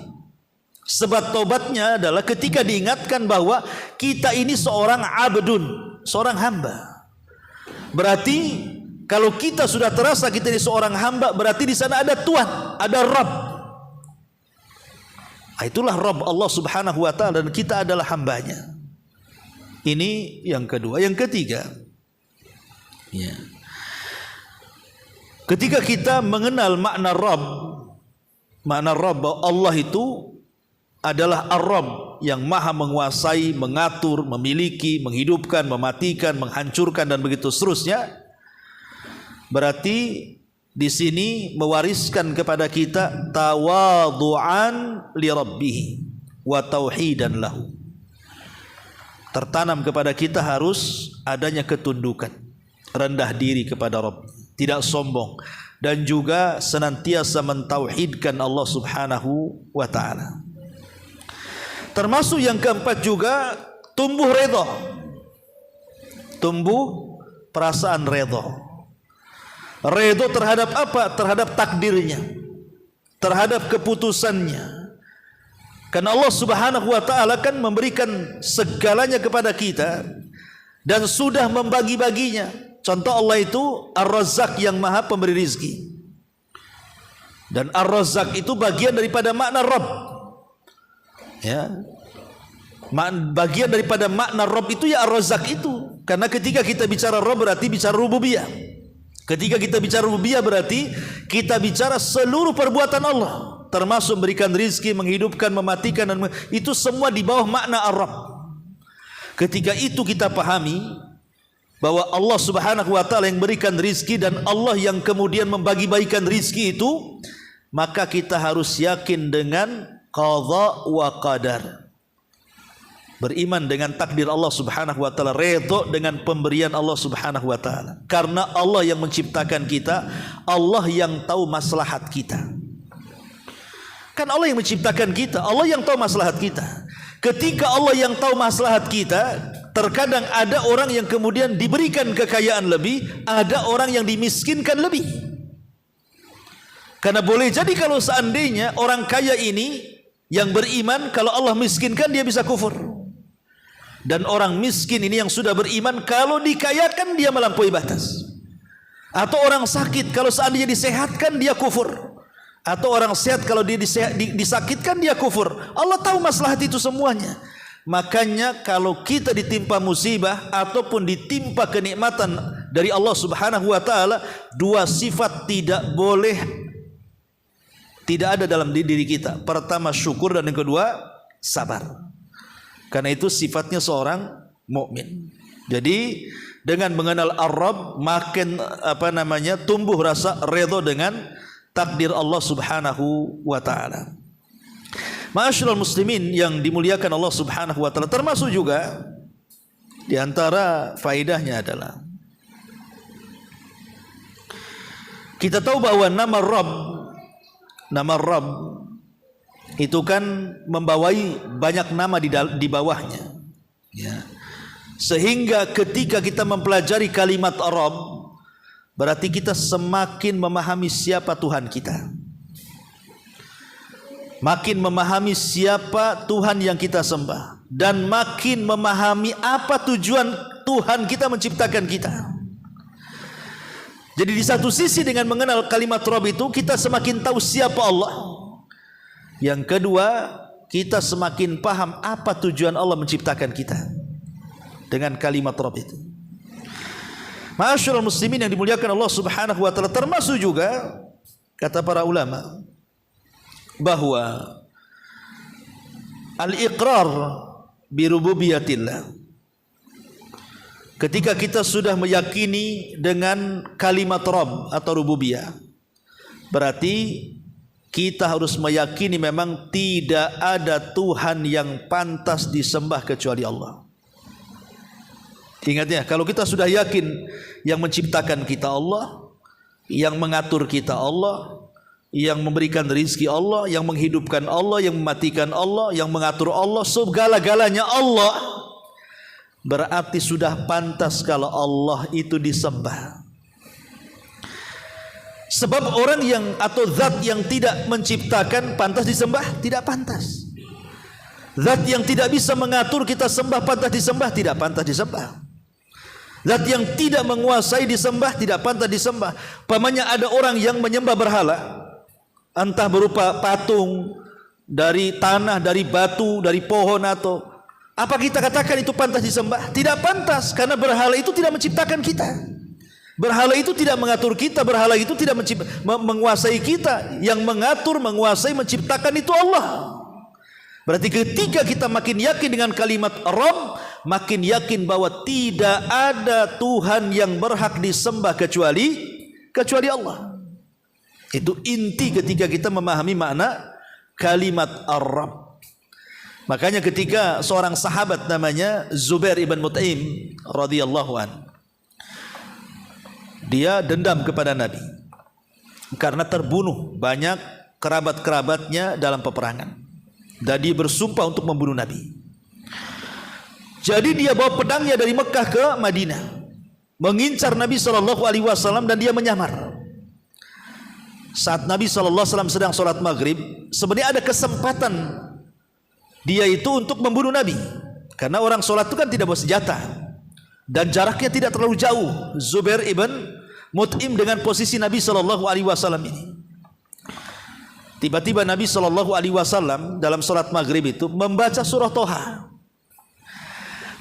sebab tobatnya adalah ketika diingatkan bahwa kita ini seorang abdun, seorang hamba. Berarti kalau kita sudah terasa kita ini seorang hamba, berarti di sana ada Tuhan, ada Rabb. Itulah Rabb Allah Subhanahu wa taala dan kita adalah hambanya. Ini yang kedua. Yang ketiga, ya. Ketika kita mengenal makna Rabb bahwa Allah itu adalah Ar-Rabb yang maha menguasai, mengatur, memiliki, menghidupkan, mematikan, menghancurkan dan begitu seterusnya. Berarti di sini mewariskan kepada kita tawadhu'an li rabbih wa tauhidan lahu. Tertanam kepada kita harus adanya ketundukan, rendah diri kepada Rabb, tidak sombong, dan juga senantiasa mentauhidkan Allah Subhanahu wa taala. Termasuk yang keempat juga tumbuh redha. Tumbuh perasaan redha. Redha terhadap apa? Terhadap takdirnya, terhadap keputusannya. Karena Allah Subhanahu wa taala kan memberikan segalanya kepada kita dan sudah membagi-baginya. Contoh Allah itu Ar-Razzaq yang maha pemberi rizki. Dan Ar-Razzaq itu bagian daripada makna Rabb. Ya. Bagian daripada makna Rabb itu ya Ar-Razzaq itu. Karena ketika kita bicara Rabb berarti bicara rububiyah. Ketika kita bicara rububiyah berarti kita bicara seluruh perbuatan Allah, termasuk memberikan rizki, menghidupkan, mematikan, dan itu semua di bawah makna Ar-Rabb. Ketika itu kita pahami bahwa Allah Subhanahu wa taala yang berikan rizki dan Allah yang kemudian membagi-bagikan rizki itu, maka kita harus yakin dengan qadha wa qadar. Beriman dengan takdir Allah Subhanahu wa taala, redha dengan pemberian Allah Subhanahu wa taala. Karena Allah yang menciptakan kita, Allah yang tahu maslahat kita. Kan Allah yang menciptakan kita, Allah yang tahu maslahat kita. Ketika Allah yang tahu maslahat kita, terkadang ada orang yang kemudian diberikan kekayaan lebih, ada orang yang dimiskinkan lebih. Karena boleh jadi kalau seandainya orang kaya ini yang beriman, kalau Allah miskinkan dia bisa kufur. Dan orang miskin ini yang sudah beriman, kalau dikayakan dia melampaui batas. Atau orang sakit, kalau seandainya disehatkan dia kufur. Atau orang sehat, kalau dia disakitkan dia kufur. Allah tahu maslahat itu semuanya. Makanya kalau kita ditimpa musibah ataupun ditimpa kenikmatan dari Allah Subhanahu wa taala, dua sifat tidak boleh, tidak ada dalam diri kita. Pertama syukur dan yang kedua sabar. Karena itu sifatnya seorang mukmin. Jadi dengan mengenal Ar-Rabb makin tumbuh rasa redha dengan takdir Allah Subhanahu wa taala. Ma'asyiral muslimin yang dimuliakan Allah Subhanahu wa taala, termasuk juga di antara faedahnya adalah kita tahu bahwa nama Rabb itu kan membawai banyak nama di bawahnya, ya. Sehingga ketika kita mempelajari kalimat Rabb, berarti kita semakin memahami siapa Tuhan kita, makin memahami siapa Tuhan yang kita sembah, dan makin memahami apa tujuan Tuhan kita menciptakan kita. Jadi di satu sisi dengan mengenal kalimat Rabb itu kita semakin tahu siapa Allah. Yang kedua, kita semakin paham apa tujuan Allah menciptakan kita dengan kalimat Rabb itu. Ma'asyiral muslimin yang dimuliakan Allah Subhanahu wa taala, termasuk juga kata para ulama bahwa al-iqrar bi rububiyatillah. Ketika kita sudah meyakini dengan kalimat Rabb atau rububiyah, berarti kita harus meyakini memang tidak ada Tuhan yang pantas disembah kecuali Allah. Ingat ya, kalau kita sudah yakin yang menciptakan kita Allah, yang mengatur kita Allah, yang memberikan rizki Allah, yang menghidupkan Allah, yang mematikan Allah, yang mengatur Allah, segala-galanya Allah, berarti sudah pantas kalau Allah itu disembah. Sebab orang yang atau zat yang tidak menciptakan pantas disembah? Tidak pantas. Zat yang tidak bisa mengatur kita sembah pantas disembah? Tidak pantas disembah. Zat yang tidak menguasai disembah? Tidak pantas disembah. Pamannya ada orang yang menyembah berhala, entah berupa patung dari tanah, dari batu, dari pohon, atau apa kita katakan itu pantas disembah? Tidak pantas, karena berhala itu tidak menciptakan kita. Berhala itu tidak mengatur kita, berhala itu tidak menguasai kita. Yang mengatur, menguasai, menciptakan itu Allah. Berarti ketika kita makin yakin dengan kalimat Rabb, makin yakin bahwa tidak ada Tuhan yang berhak disembah kecuali Allah. Itu inti ketika kita memahami makna kalimat Ar-Rabb. Makanya ketika seorang sahabat namanya Zubair ibn Mut'im radhiyallahu an, dia dendam kepada Nabi karena terbunuh banyak kerabat-kerabatnya dalam peperangan, dan dia bersumpah untuk membunuh Nabi. Jadi dia bawa pedangnya dari Mekah ke Madinah, mengincar Nabi SAW, dan dia menyamar. Saat Nabi SAW sedang sholat maghrib, sebenarnya ada kesempatan dia itu untuk membunuh Nabi, karena orang sholat itu kan tidak bawa senjata dan jaraknya tidak terlalu jauh Zubair ibn Mut'im dengan posisi Nabi SAW ini. Tiba-tiba Nabi SAW dalam sholat maghrib itu membaca surah Toha.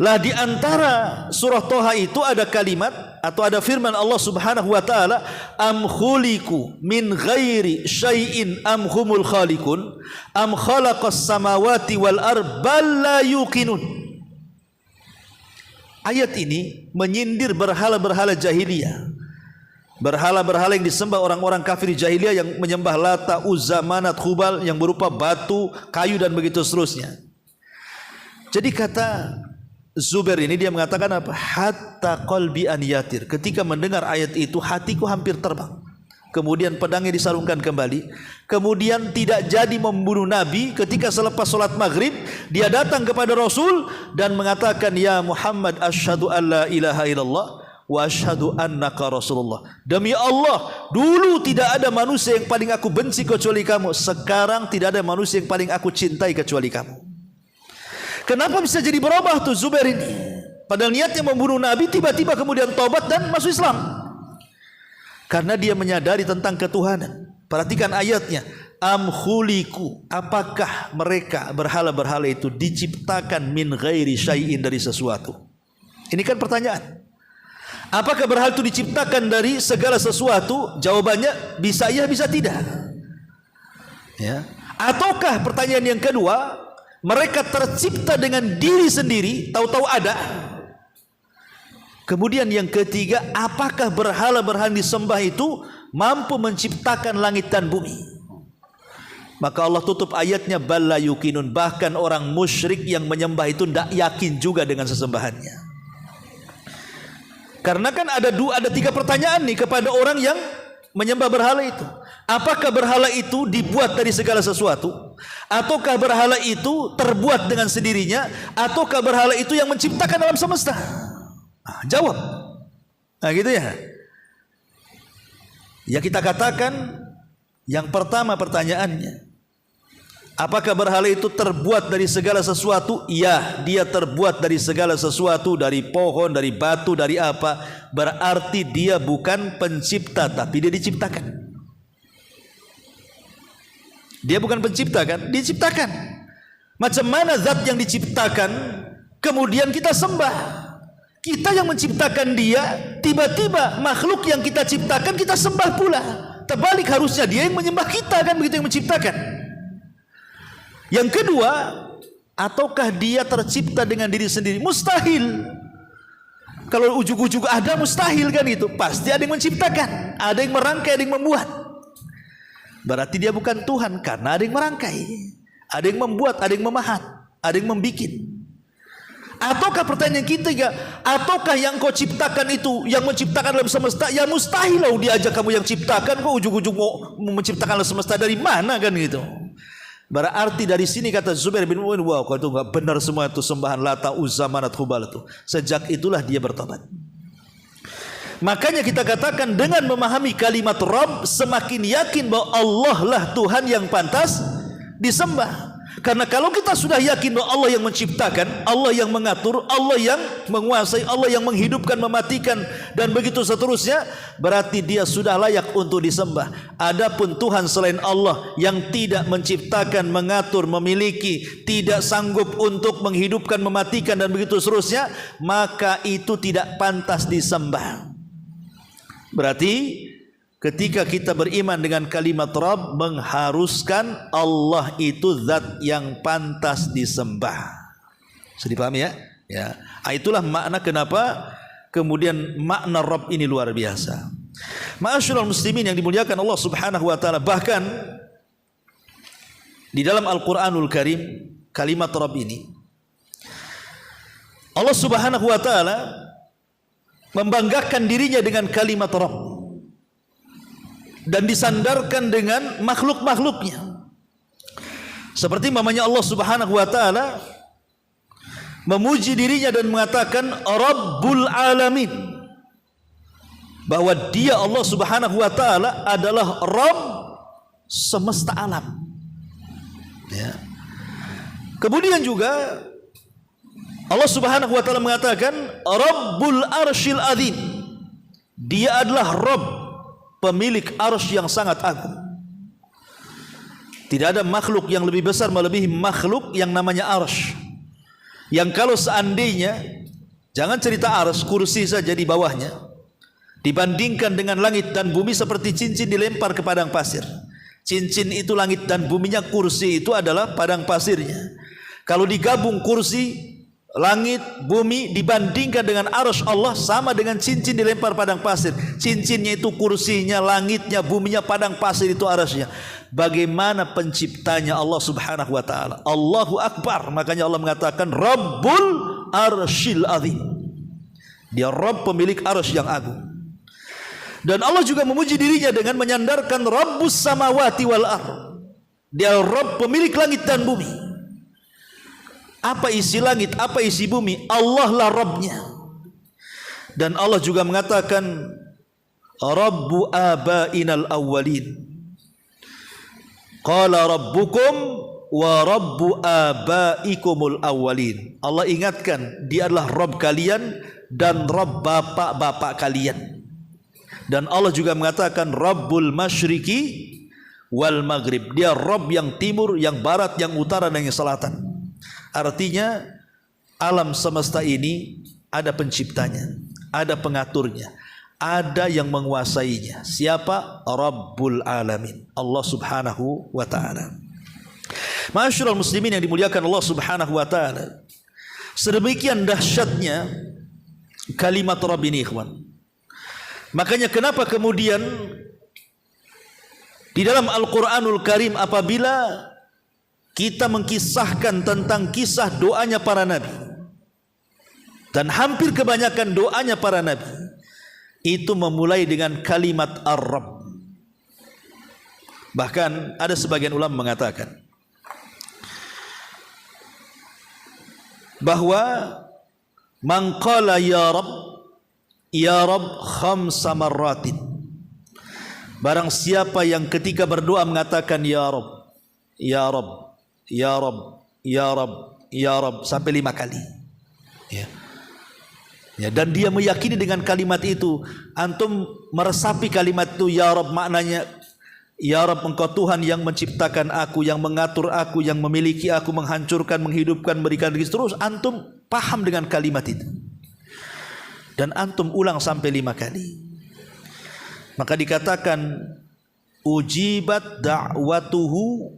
Lah di antara surah Toha itu ada kalimat atau ada firman Allah Subhanahu wa taala, am khuliqu min ghairi syai'in am humul khaliqun am khalaqas samawati wal ard bal la yuqinun. Ayat ini menyindir berhala-berhala jahiliyah. Berhala-berhala yang disembah orang-orang kafir jahiliyah yang menyembah Lata, Uzza, Manat, Hubal yang berupa batu, kayu dan begitu seterusnya. Jadi kata Zubair ini, dia mengatakan apa? Hatta qalbi an yatir. Ketika mendengar ayat itu hatiku hampir terbang. Kemudian pedangnya disarungkan kembali. Kemudian tidak jadi membunuh Nabi. Ketika selepas sholat maghrib, dia datang kepada Rasul dan mengatakan, ya Muhammad, asyhadu an la ilaha illallah wa asyhadu annaka Rasulullah. Demi Allah, dulu tidak ada manusia yang paling aku benci kecuali kamu. Sekarang tidak ada manusia yang paling aku cintai kecuali kamu. Kenapa bisa jadi berubah tuh Zubair ini? Padahal niatnya membunuh Nabi, tiba-tiba kemudian taubat dan masuk Islam. Karena dia menyadari tentang ketuhanan. Perhatikan ayatnya. Am khuliqu, apakah mereka berhala-berhala itu diciptakan min ghairi syai'in, dari sesuatu? Ini kan pertanyaan. Apakah berhala itu diciptakan dari segala sesuatu? Jawabannya bisa iya, bisa tidak. Ya. Ataukah pertanyaan yang kedua, mereka tercipta dengan diri sendiri, tahu-tahu ada. Kemudian yang ketiga, apakah berhala-berhala disembah itu mampu menciptakan langit dan bumi? Maka Allah tutup ayatnya, bal la yuqinun. Bahkan orang musyrik yang menyembah itu tidak yakin juga dengan sesembahannya. Karena kan ada tiga pertanyaan nih kepada orang yang menyembah berhala itu. Apakah berhala itu dibuat dari segala sesuatu? Ataukah berhala itu terbuat dengan sendirinya? Ataukah berhala itu yang menciptakan alam semesta? Jawab. Nah gitu ya. Ya kita katakan yang pertama pertanyaannya, apakah berhala itu terbuat dari segala sesuatu? Ya, dia terbuat dari segala sesuatu, dari pohon, dari batu, dari apa. Berarti dia bukan pencipta, tapi dia diciptakan. Dia bukan pencipta kan? Diciptakan. Macam mana zat yang diciptakan kemudian kita sembah? Kita yang menciptakan dia, tiba-tiba makhluk yang kita ciptakan kita sembah pula. Terbalik, harusnya dia yang menyembah kita kan, begitu yang menciptakan. Yang kedua, ataukah dia tercipta dengan diri sendiri? Mustahil. Kalau ujug-ujug ada mustahil kan itu. Pasti ada yang menciptakan, ada yang merangkai, ada yang membuat. Berarti dia bukan Tuhan, karena ada yang merangkai, ada yang membuat, ada yang memahat, ada yang membikin. Ataukah pertanyaan kita, ataukah yang kau ciptakan itu yang menciptakan alam semesta? Ya mustahil lah diajak kamu yang ciptakan, kau ujung-ujung mau menciptakan alam semesta dari mana kan gitu. Berarti dari sini kata Zubair bin Mu'min, wow, kalau itu enggak benar semua itu sembahan Lata, Uzza, Manat, Hubal itu. Sejak itulah dia bertobat. Makanya kita katakan dengan memahami kalimat Rabb semakin yakin bahwa Allah lah Tuhan yang pantas disembah. Karena kalau kita sudah yakin bahwa Allah yang menciptakan, Allah yang mengatur, Allah yang menguasai, Allah yang menghidupkan, mematikan, dan begitu seterusnya, berarti dia sudah layak untuk disembah. Adapun Tuhan selain Allah yang tidak menciptakan, mengatur, memiliki, tidak sanggup untuk menghidupkan, mematikan, dan begitu seterusnya, maka itu tidak pantas disembah. Berarti ketika kita beriman dengan kalimat Rabb, mengharuskan Allah itu zat yang pantas disembah. Sudah dipahami ya? Ya. Itulah makna kenapa kemudian makna Rabb ini luar biasa. Ma'asyiral muslimin yang dimuliakan Allah Subhanahu wa taala, bahkan di dalam Al-Qur'anul Karim kalimat Rabb ini Allah Subhanahu wa taala membanggakan dirinya dengan kalimat Rabb dan disandarkan dengan makhluk-makhluknya. Seperti mamanya Allah Subhanahu wa taala memuji dirinya dan mengatakan Rabbul Alamin, bahwa dia Allah Subhanahu wa taala adalah Rabb semesta alam. Ya. Kemudian juga Allah Subhanahu wa taala mengatakan Rabbul Arsyil Azim. Dia adalah Rabb, pemilik arsy yang sangat agung. Tidak ada makhluk yang lebih besar melebihi makhluk yang namanya arsy. Yang kalau seandainya, jangan cerita arsy, kursi saja di bawahnya, dibandingkan dengan langit dan bumi seperti cincin dilempar ke padang pasir. Cincin itu langit dan buminya, kursi itu adalah padang pasirnya. Kalau digabung kursi, langit, bumi dibandingkan dengan arsy Allah sama dengan cincin dilempar padang pasir. Cincinnya itu kursinya, langitnya, buminya, padang pasir itu arsy-nya. Bagaimana penciptanya Allah Subhanahu wa taala? Allahu Akbar. Makanya Allah mengatakan Rabbul Arsyil Azim. Dia Rabb, pemilik arsy yang agung. Dan Allah juga memuji dirinya dengan menyandarkan Rabbus Samawati wal Ardh. Dia Rabb, pemilik langit dan bumi. Apa isi langit, apa isi bumi, Allah lah Rabbnya. Dan Allah juga mengatakan Rabbu abainal awwalin. Qala rabbukum wa rabbu abaikumul awwalin. Allah ingatkan dia adalah Rabb kalian dan Rabb bapak-bapak kalian. Dan Allah juga mengatakan Rabbul masyriqi wal maghrib. Dia Rabb yang timur, yang barat, yang utara, dan yang selatan. Artinya alam semesta ini ada penciptanya, ada pengaturnya, ada yang menguasainya. Siapa? Rabbul Alamin, Allah Subhanahu wa taala. Ma'asyiral muslimin yang dimuliakan Allah Subhanahu wa taala, sedemikian dahsyatnya kalimat Rabb ini, ikhwan. Makanya kenapa kemudian di dalam Al-Qur'anul Karim apabila kita mengkisahkan tentang kisah doanya para nabi, dan hampir kebanyakan doanya para nabi itu memulai dengan kalimat Ar-Rabb. Bahkan ada sebagian ulama mengatakan bahwa man qala ya Rabb khamsa marratin, barang siapa yang ketika berdoa mengatakan ya Rabb, ya Rabb, ya Rabb, ya Rabb, ya Rabb sampai 5 kali. Ya. Ya, dan dia meyakini dengan kalimat itu, antum meresapi kalimat itu ya Rabb, maknanya ya Rabb, engkau Tuhan yang menciptakan aku, yang mengatur aku, yang memiliki aku, menghancurkan, menghidupkan, memberikan rezeki, terus antum paham dengan kalimat itu. Dan antum ulang sampai 5 kali. Maka dikatakan ujibat da'watuhu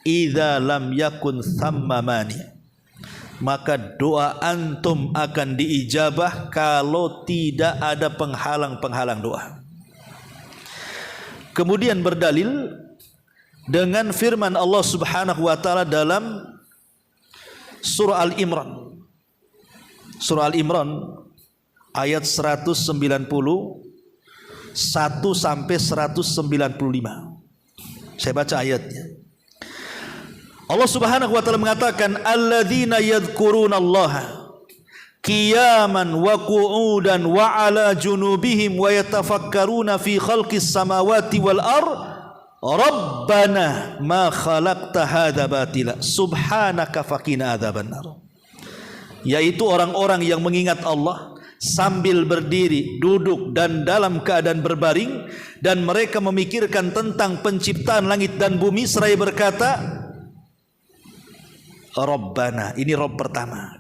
idza lam yakun thamma mani. Maka doa antum akan diijabah kalau tidak ada penghalang-penghalang doa. Kemudian berdalil dengan firman Allah Subhanahu wa taala dalam surah Al-Imran. Surah Al-Imran ayat 191 sampai 195. Saya baca ayatnya. Allah Subhanahu wa taala mengatakan alladzina yadhkurunallaha qiyaman wa qu'udan wa ala junubihim wa yatafakkaruna fi khalqis samawati wal Rabbana ma khalaqta hadza batila subhanaka faqina adzabannar. Yaitu orang-orang yang mengingat Allah sambil berdiri, duduk dan dalam keadaan berbaring, dan mereka memikirkan tentang penciptaan langit dan bumi seraya berkata Rabbana. Ini Rabb pertama.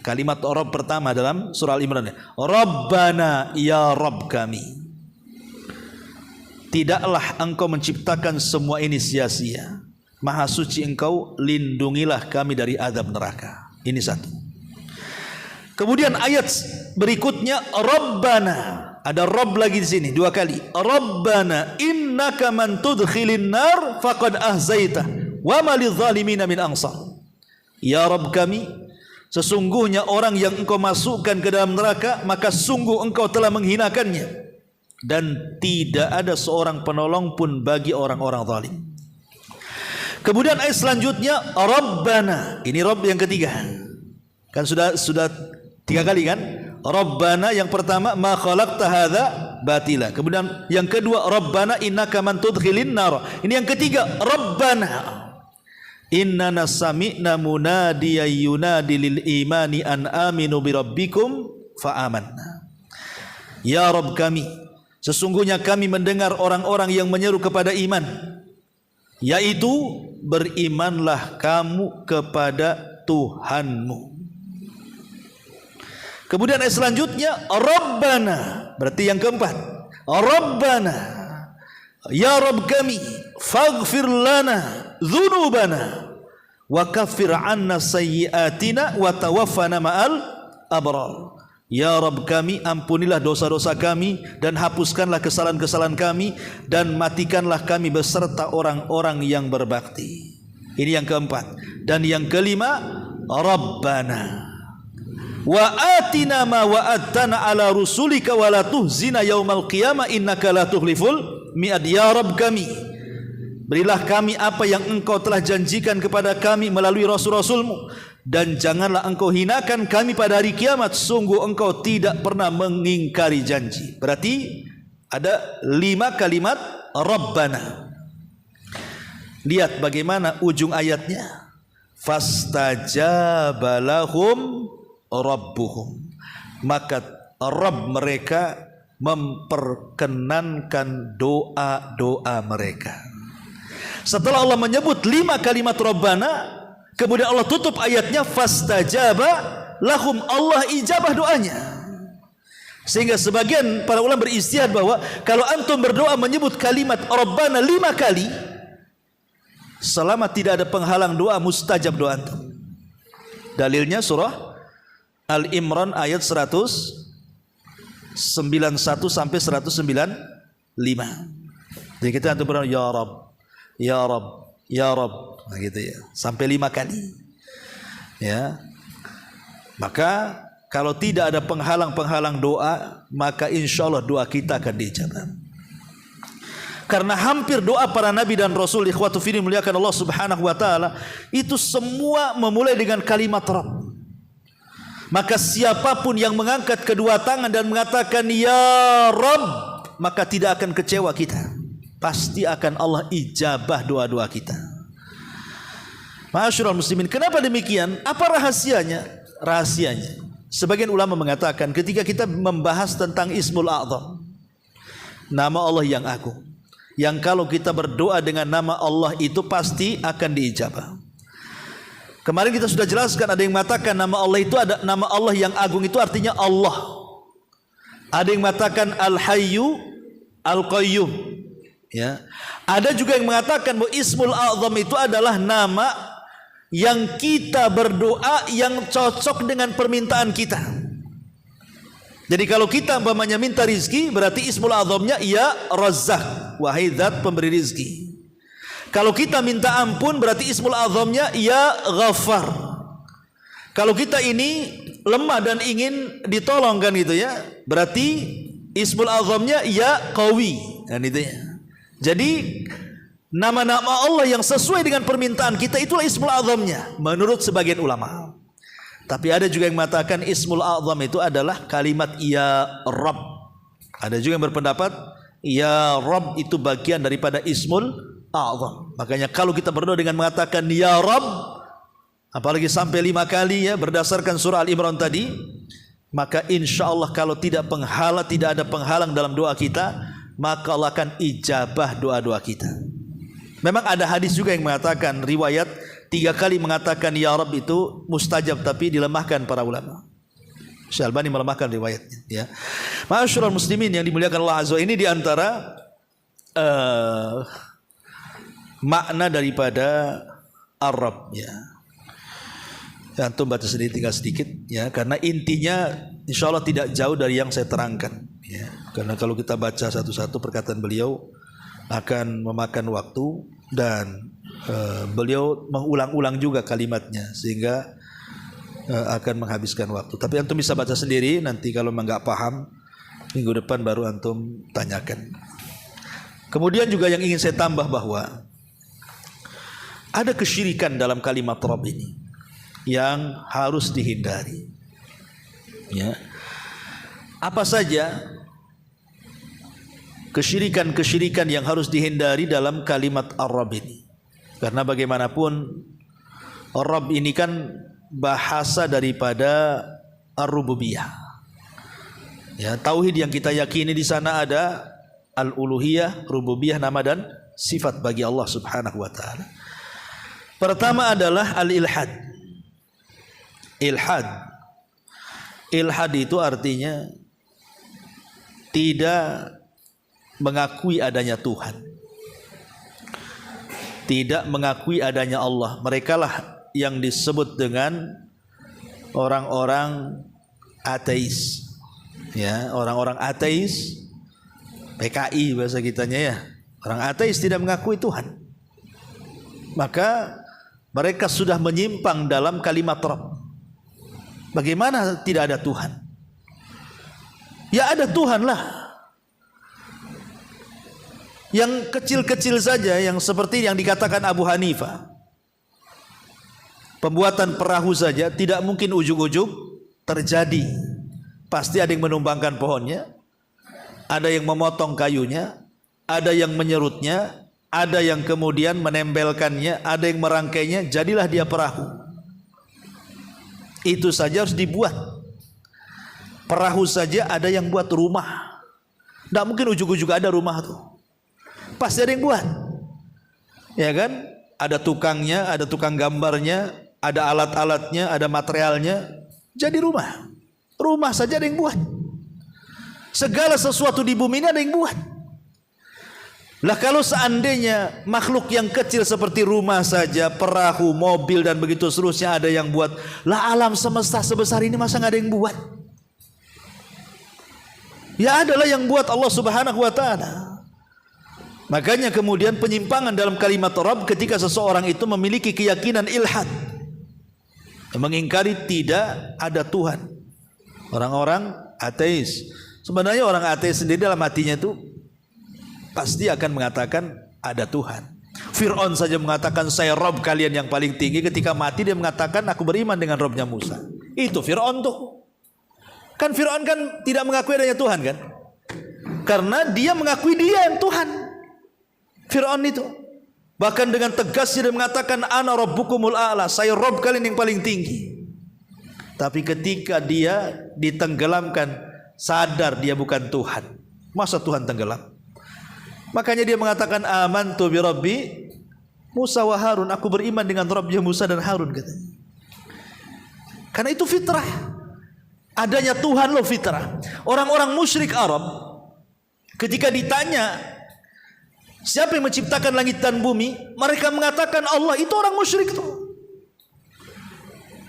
Kalimat Rabb pertama dalam surah Al-Imran. Rabbana, ya Rabb kami. Tidaklah engkau menciptakan semua ini sia-sia. Maha suci engkau, lindungilah kami dari azab neraka. Ini satu. Kemudian ayat berikutnya Rabbana. Ada Rabb lagi di sini dua kali. Rabbana innaka man tudkhilin nar faqad ahzaitah wa ma lidh-dhalimin min ansar. Ya Rabb kami, sesungguhnya orang yang engkau masukkan ke dalam neraka, maka sungguh engkau telah menghinakannya, dan tidak ada seorang penolong pun bagi orang-orang zalim. Kemudian ayat selanjutnya Rabbana. Ini Rabb yang ketiga. Kan sudah tiga kali kan? Rabbana yang pertama ma khalaqta hadza batila. Kemudian yang kedua Rabbana innaka man tudkhilin nar. Ini yang ketiga Rabbana innana sami'na munadiyan yunadi lil imani an aminu bi rabbikum fa amanna. Ya Rabb kami, sesungguhnya kami mendengar orang-orang yang menyeru kepada iman, yaitu berimanlah kamu kepada Tuhanmu. Kemudian ayat selanjutnya Rabbana, berarti yang keempat Rabbana, ya Rabb kami, faghfir lana dzunubana wa kaffir 'anna sayyi'atina wa tawaffana ma'al abrar. Ya Rabb kami, ampunilah dosa-dosa kami dan hapuskanlah kesalahan-kesalahan kami, dan matikanlah kami beserta orang-orang yang berbakti. Ini yang keempat. Dan yang kelima Rabbana wa atina ma wa'adtana ala rusulika wa la tuhzina yaumal qiyamah innaka la tukhliful mi'ad. Ya Rabb kami, berilah kami apa yang engkau telah janjikan kepada kami melalui rasul-rasulmu, dan janganlah engkau hinakan kami pada hari kiamat, sungguh engkau tidak pernah mengingkari janji. Berarti ada 5 kalimat Rabbana. Lihat bagaimana ujung ayatnya. Fastajaba lahum rabbuhum. Maka Rabb mereka memperkenankan doa-doa mereka. Setelah Allah menyebut 5 kalimat Rabbana, kemudian Allah tutup ayatnya fastajaba lahum, Allah ijabah doanya. Sehingga sebagian para ulama beristihad bahwa kalau antum berdoa menyebut kalimat Rabbana 5 kali, selama tidak ada penghalang doa, mustajab doa antum. Dalilnya surah Al-Imran ayat 191 sampai 195. Jadi kita antum berdoa ya Rabb, ya Rabb, ya Rabb, nah gitu ya, sampai 5 kali. Ya. Maka kalau tidak ada penghalang-penghalang doa, maka insya Allah doa kita akan dijabah. Karena hampir doa para nabi dan rasul, ikhwatu fillah muliakan Allah Subhanahu wa taala, itu semua memulai dengan kalimat Rabb. Maka siapapun yang mengangkat kedua tangan dan mengatakan ya Rabb, maka tidak akan kecewa kita. Pasti akan Allah ijabah doa-doa kita. Ma'asyiral muslimin, kenapa demikian? Apa rahasianya? Rahasianya, sebagian ulama mengatakan ketika kita membahas tentang Ismul A'zam, nama Allah yang agung, yang kalau kita berdoa dengan nama Allah itu pasti akan diijabah. Kemarin kita sudah jelaskan, ada yang mengatakan nama Allah itu, ada nama Allah yang agung itu artinya Allah. Ada yang mengatakan Al-Hayyu Al-Qayyum. Ya. Ada juga yang mengatakan bahwa Ismul A'zam itu adalah nama yang kita berdoa yang cocok dengan permintaan kita. Jadi kalau kita umpamanya minta rizki, berarti Ismul A'zamnya ya Razzaq, wahai zat pemberi rizki. Kalau kita minta ampun, berarti Ismul A'zamnya ya Ghaffar. Kalau kita ini lemah dan ingin ditolong kan gitu ya, berarti Ismul A'zamnya ya Qawi, kan itu ya. Jadi nama-nama Allah yang sesuai dengan permintaan kita, itulah Ismul A'zamnya menurut sebagian ulama. Tapi ada juga yang mengatakan Ismul A'zam itu adalah kalimat Ya Rabb. Ada juga yang berpendapat Ya Rabb itu bagian daripada Ismul A'zam. Makanya kalau kita berdoa dengan mengatakan Ya Rabb, apalagi sampai 5 kali ya, berdasarkan surah Al-Imran tadi, maka insya Allah kalau tidak ada penghalang dalam doa kita, maka Allah akan ijabah doa-doa kita. Memang ada hadis juga yang mengatakan, riwayat 3 kali mengatakan Ya Rabb itu mustajab, tapi dilemahkan para ulama. Syekh Albani melemahkan riwayatnya ya. Ma'asyiral muslimin yang dimuliakan Allah Azza wa Jalla, ini diantara makna daripada Ar-Rabb ya. Ya, antum baca sendiri tinggal sedikit ya, karena intinya insyaallah tidak jauh dari yang saya terangkan ya. Karena kalau kita baca satu-satu perkataan beliau akan memakan waktu, dan beliau mengulang-ulang juga kalimatnya sehingga akan menghabiskan waktu. Tapi antum bisa baca sendiri, nanti kalau memang enggak paham minggu depan baru antum tanyakan. Kemudian juga yang ingin saya tambah bahwa ada kesyirikan dalam kalimat Rabb ini yang harus dihindari. Ya. Apa saja kesyirikan-kesyirikan yang harus dihindari dalam kalimat Ar-Rabb ini? Karena bagaimanapun Ar-Rabb ini kan bahasa daripada Ar-Rububiyah. Ya, tauhid yang kita yakini di sana ada Al-Uluhiyah, Rububiyah, nama dan sifat bagi Allah Subhanahu wa taala. Pertama adalah Al-Ilhad. Ilhad itu artinya tidak mengakui adanya Tuhan, tidak mengakui adanya Allah. Mereka lah yang disebut dengan orang-orang ateis ya, orang-orang ateis, PKI bahasa kitanya ya. Orang ateis tidak mengakui Tuhan, maka mereka sudah menyimpang dalam kalimat Rabb. Bagaimana tidak ada Tuhan? Ya ada Tuhan lah. Yang kecil-kecil saja, yang seperti yang dikatakan Abu Hanifah, pembuatan perahu saja tidak mungkin ujug-ujug terjadi. Pasti ada yang menumbangkan pohonnya, ada yang memotong kayunya, ada yang menyerutnya, ada yang kemudian menembelkannya, ada yang merangkainya, jadilah dia perahu. Itu saja harus dibuat. Perahu saja ada yang buat rumah. Tidak mungkin ujug-ujug ada rumah tuh. Pasti ada yang buat. Ya kan? Ada tukangnya, ada tukang gambarnya, ada alat-alatnya, ada materialnya. Jadi rumah. Rumah saja ada yang buat. Segala sesuatu di bumi ini ada yang buat. Lah kalau seandainya makhluk yang kecil seperti rumah saja, perahu, mobil dan begitu seterusnya ada yang buat, lah alam semesta sebesar ini masa nggak ada yang buat? Ya adalah yang buat Allah Subhanahu wa taala. Makanya kemudian penyimpangan dalam kalimat Rabb ketika seseorang itu memiliki keyakinan ilhad, mengingkari tidak ada Tuhan. Orang-orang ateis, sebenarnya orang ateis sendiri dalam hatinya itu pasti akan mengatakan ada Tuhan. Fir'aun saja mengatakan saya Rabb kalian yang paling tinggi, ketika mati dia mengatakan aku beriman dengan Rabbnya Musa. Itu Fir'aun tuh. Kan Fir'aun kan tidak mengakui adanya Tuhan kan? Karena dia mengakui dia yang Tuhan. Fir'aun itu bahkan dengan tegas dia mengatakan ana rabbukumul a'la, saya Rabb kalian yang paling tinggi. Tapi ketika dia ditenggelamkan, sadar dia bukan Tuhan. Masa Tuhan tenggelam? Makanya dia mengatakan amantu bi rabbi Musa wa Harun, aku beriman dengan Rabbnya Musa dan Harun katanya. Karena itu fitrah. Adanya Tuhan loh fitrah. Orang-orang musyrik Arab ketika ditanya siapa yang menciptakan langit dan bumi, mereka mengatakan Allah. Itu orang musyrik tuh.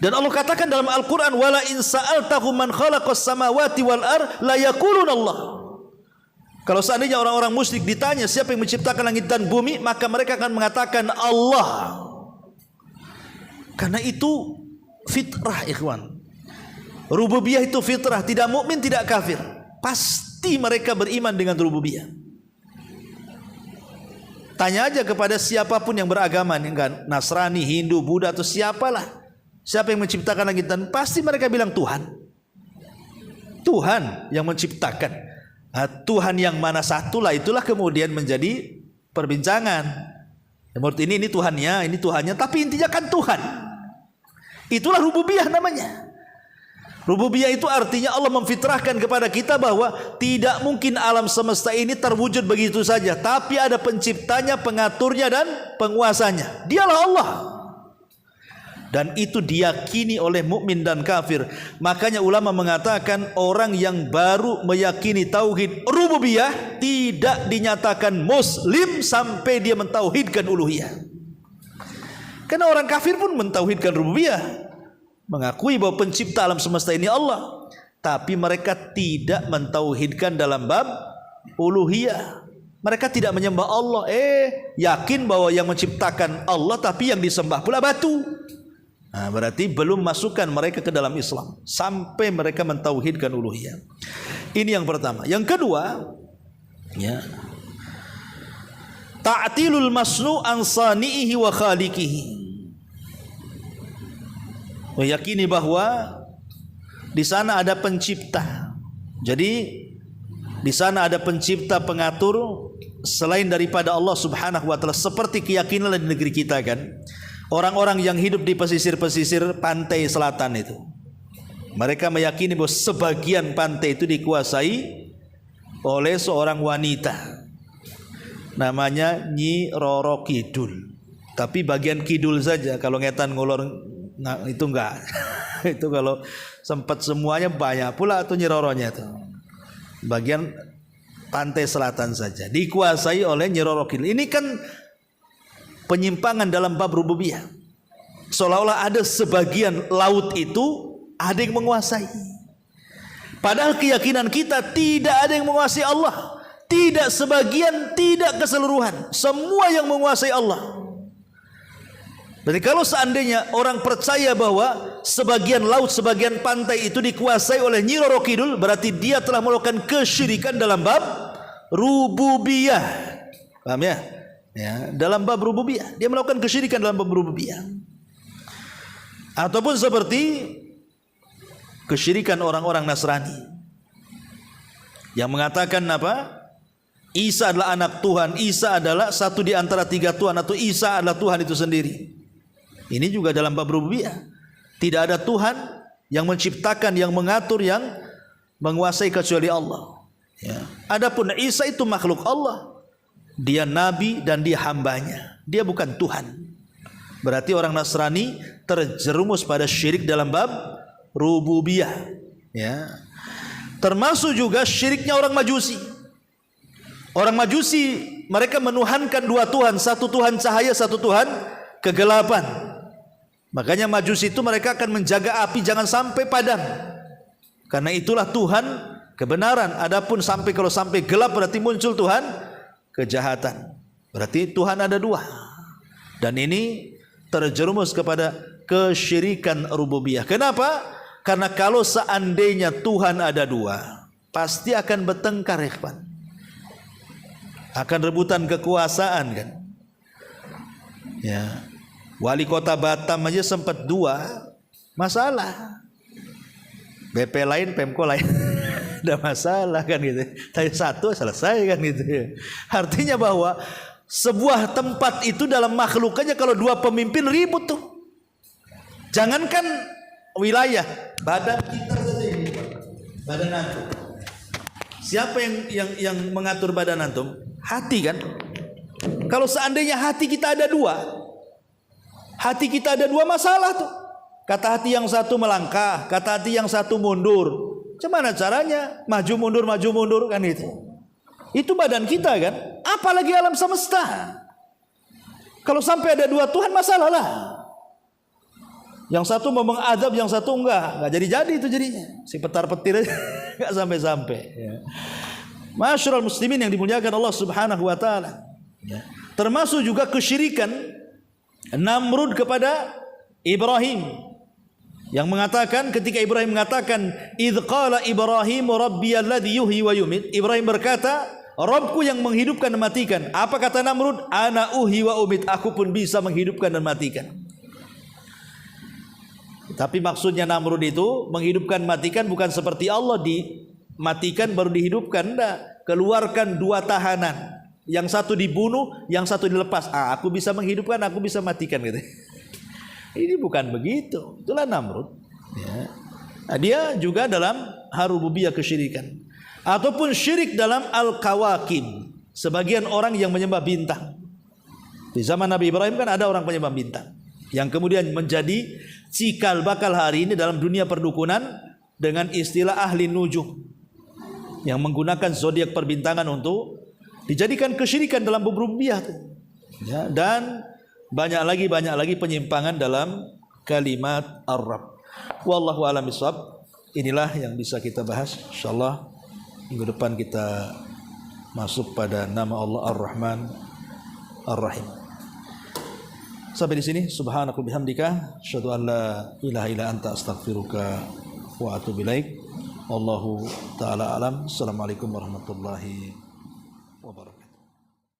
Dan Allah katakan dalam Al-Quran, wala in sa'altahum man khalaqas samawati wal ar la yaqulun Allah. Kalau seandainya orang-orang musyrik ditanya siapa yang menciptakan langit dan bumi, maka mereka akan mengatakan Allah. Karena itu fitrah ikhwan. Rububiyah itu fitrah, tidak mukmin tidak kafir. Pasti mereka beriman dengan rububiyah. Tanya aja kepada siapapun yang beragama, Nasrani, Hindu, Buddha atau siapalah. Siapa yang menciptakan langit dan pasti mereka bilang Tuhan. Tuhan yang menciptakan. Nah, Tuhan yang mana satulah itulah kemudian menjadi perbincangan. Menurut ini Tuhannya, tapi intinya kan Tuhan. Itulah rububiyah namanya. Rububiyah itu artinya Allah memfitrahkan kepada kita bahwa tidak mungkin alam semesta ini terwujud begitu saja, tapi ada penciptanya, pengaturnya dan penguasanya. Dialah Allah. Dan itu diyakini oleh mukmin dan kafir. Makanya ulama mengatakan orang yang baru meyakini tauhid rububiyah tidak dinyatakan muslim sampai dia mentauhidkan uluhiyah. Karena orang kafir pun mentauhidkan rububiyah, mengakui bahwa pencipta alam semesta ini Allah, tapi mereka tidak mentauhidkan dalam bab uluhiyah. Mereka tidak menyembah Allah, yakin bahwa yang menciptakan Allah, tapi yang disembah pula batu. Nah, berarti belum masukkan mereka ke dalam Islam sampai mereka mentauhidkan uluhiyah. Ini yang pertama. Yang kedua, ya, ta'tilul masnu' an sani'ihi wa khaliqihi. Meyakini bahwa di sana ada pencipta. Jadi di sana ada pencipta, pengatur selain daripada Allah Subhanahu wa taala, seperti keyakinan di negeri kita kan. Orang-orang yang hidup di pesisir-pesisir pantai selatan itu, mereka meyakini bahwa sebagian pantai itu dikuasai oleh seorang wanita namanya Nyi Roro Kidul. Tapi bagian kidul saja, kalau ngetan ngulur itu enggak. Itu kalau sempat semuanya banyak pula atau Nyi Roronya itu. Bagian pantai selatan saja dikuasai oleh Nyi Roro Kidul. Ini kan penyimpangan dalam bab rububiyah. Seolah-olah ada sebagian laut itu ada yang menguasai. Padahal keyakinan kita tidak ada yang menguasai Allah. Tidak sebagian, tidak keseluruhan. Semua yang menguasai Allah. Jadi kalau seandainya orang percaya bahwa sebagian laut, sebagian pantai itu dikuasai oleh Nyi Roro Kidul, berarti dia telah melakukan kesyirikan dalam bab rububiyah. Paham ya? Ya, dalam bab rububiyah dia melakukan kesyirikan dalam bab rububiyah. Ataupun seperti kesyirikan orang-orang Nasrani yang mengatakan apa? Isa adalah anak Tuhan, Isa adalah satu di antara tiga Tuhan, atau Isa adalah Tuhan itu sendiri. Ini juga dalam bab rububiyah. Tidak ada Tuhan yang menciptakan, yang mengatur, yang menguasai kecuali Allah. Ya. Adapun Isa itu makhluk Allah. Dia nabi dan dia hambanya. Dia bukan Tuhan. Berarti orang Nasrani terjerumus pada syirik dalam bab rububiyah. Ya. Termasuk juga syiriknya orang Majusi. Orang Majusi mereka menuhankan dua Tuhan, satu Tuhan cahaya, satu Tuhan kegelapan. Makanya Majusi itu mereka akan menjaga api jangan sampai padam. Karena itulah Tuhan kebenaran. Adapun kalau sampai gelap berarti muncul Tuhan kejahatan. Berarti Tuhan ada dua. Dan ini terjerumus kepada kesyirikan rububiyah. Kenapa? Karena kalau seandainya Tuhan ada dua, pasti akan bertengkar, ya kawan. Akan rebutan kekuasaan kan. Ya. Wali kota Batam aja sempat dua, masalah. BP lain, Pemko lain, ada masalah kan gitu. Tapi satu selesai kan gitu. Artinya bahwa sebuah tempat itu dalam makhluknya kalau dua pemimpin ribut tuh. Jangankan wilayah, badan kita saja ini, badan antum. Siapa yang mengatur badan antum? Hati kan. Kalau seandainya hati kita ada dua, hati kita ada dua, masalah tuh. Kata hati yang satu melangkah, kata hati yang satu mundur. Gimana caranya? Maju mundur kan itu. Itu badan kita kan. Apalagi alam semesta. Kalau sampai ada dua Tuhan, masalah lah. Yang satu mau mengadab, yang satu enggak jadi itu jadinya. Si petar-petir aja enggak sampai-sampai. Ya. Masyarul muslimin yang dimuliakan Allah Subhanahu wa taala. Ya. Termasuk juga kesyirikan Namrud kepada Ibrahim, yang mengatakan ketika Ibrahim mengatakan idz qala Ibrahim rabbiyalladzi yuhyi wa yumit, Ibrahim berkata Rabbku yang menghidupkan dan matikan. Apa kata Namrud? Ana uhyi wa umit, aku pun bisa menghidupkan dan matikan. Tapi maksudnya Namrud itu menghidupkan matikan bukan seperti Allah, dimatikan baru dihidupkan. Enggak. Keluarkan dua tahanan, yang satu dibunuh, yang satu dilepas. Aku bisa menghidupkan, aku bisa matikan gitu. Ini bukan begitu. Itulah Namrud. Ya. Nah, dia juga dalam harububiyah kesyirikan. Ataupun syirik dalam al-kawakib. Sebagian orang yang menyembah bintang. Di zaman Nabi Ibrahim kan ada orang penyembah bintang, yang kemudian menjadi cikal bakal hari ini dalam dunia perdukunan dengan istilah ahli nujum, yang menggunakan zodiak perbintangan untuk dijadikan kesyirikan dalam rububiyah. Ya, dan banyak lagi penyimpangan dalam kalimat ar-Rabb. Wallahu a'lam bishawab. Inilah yang bisa kita bahas. Insyaallah minggu depan kita masuk pada nama Allah Ar-Rahman Ar-Rahim. Sampai di sini. Subhanaka bihamdika asyhadu an la ilaha illa anta astaghfiruka wa atubu ilaik. Wallahu taala alam. Assalamualaikum warahmatullahi wabarakatuh.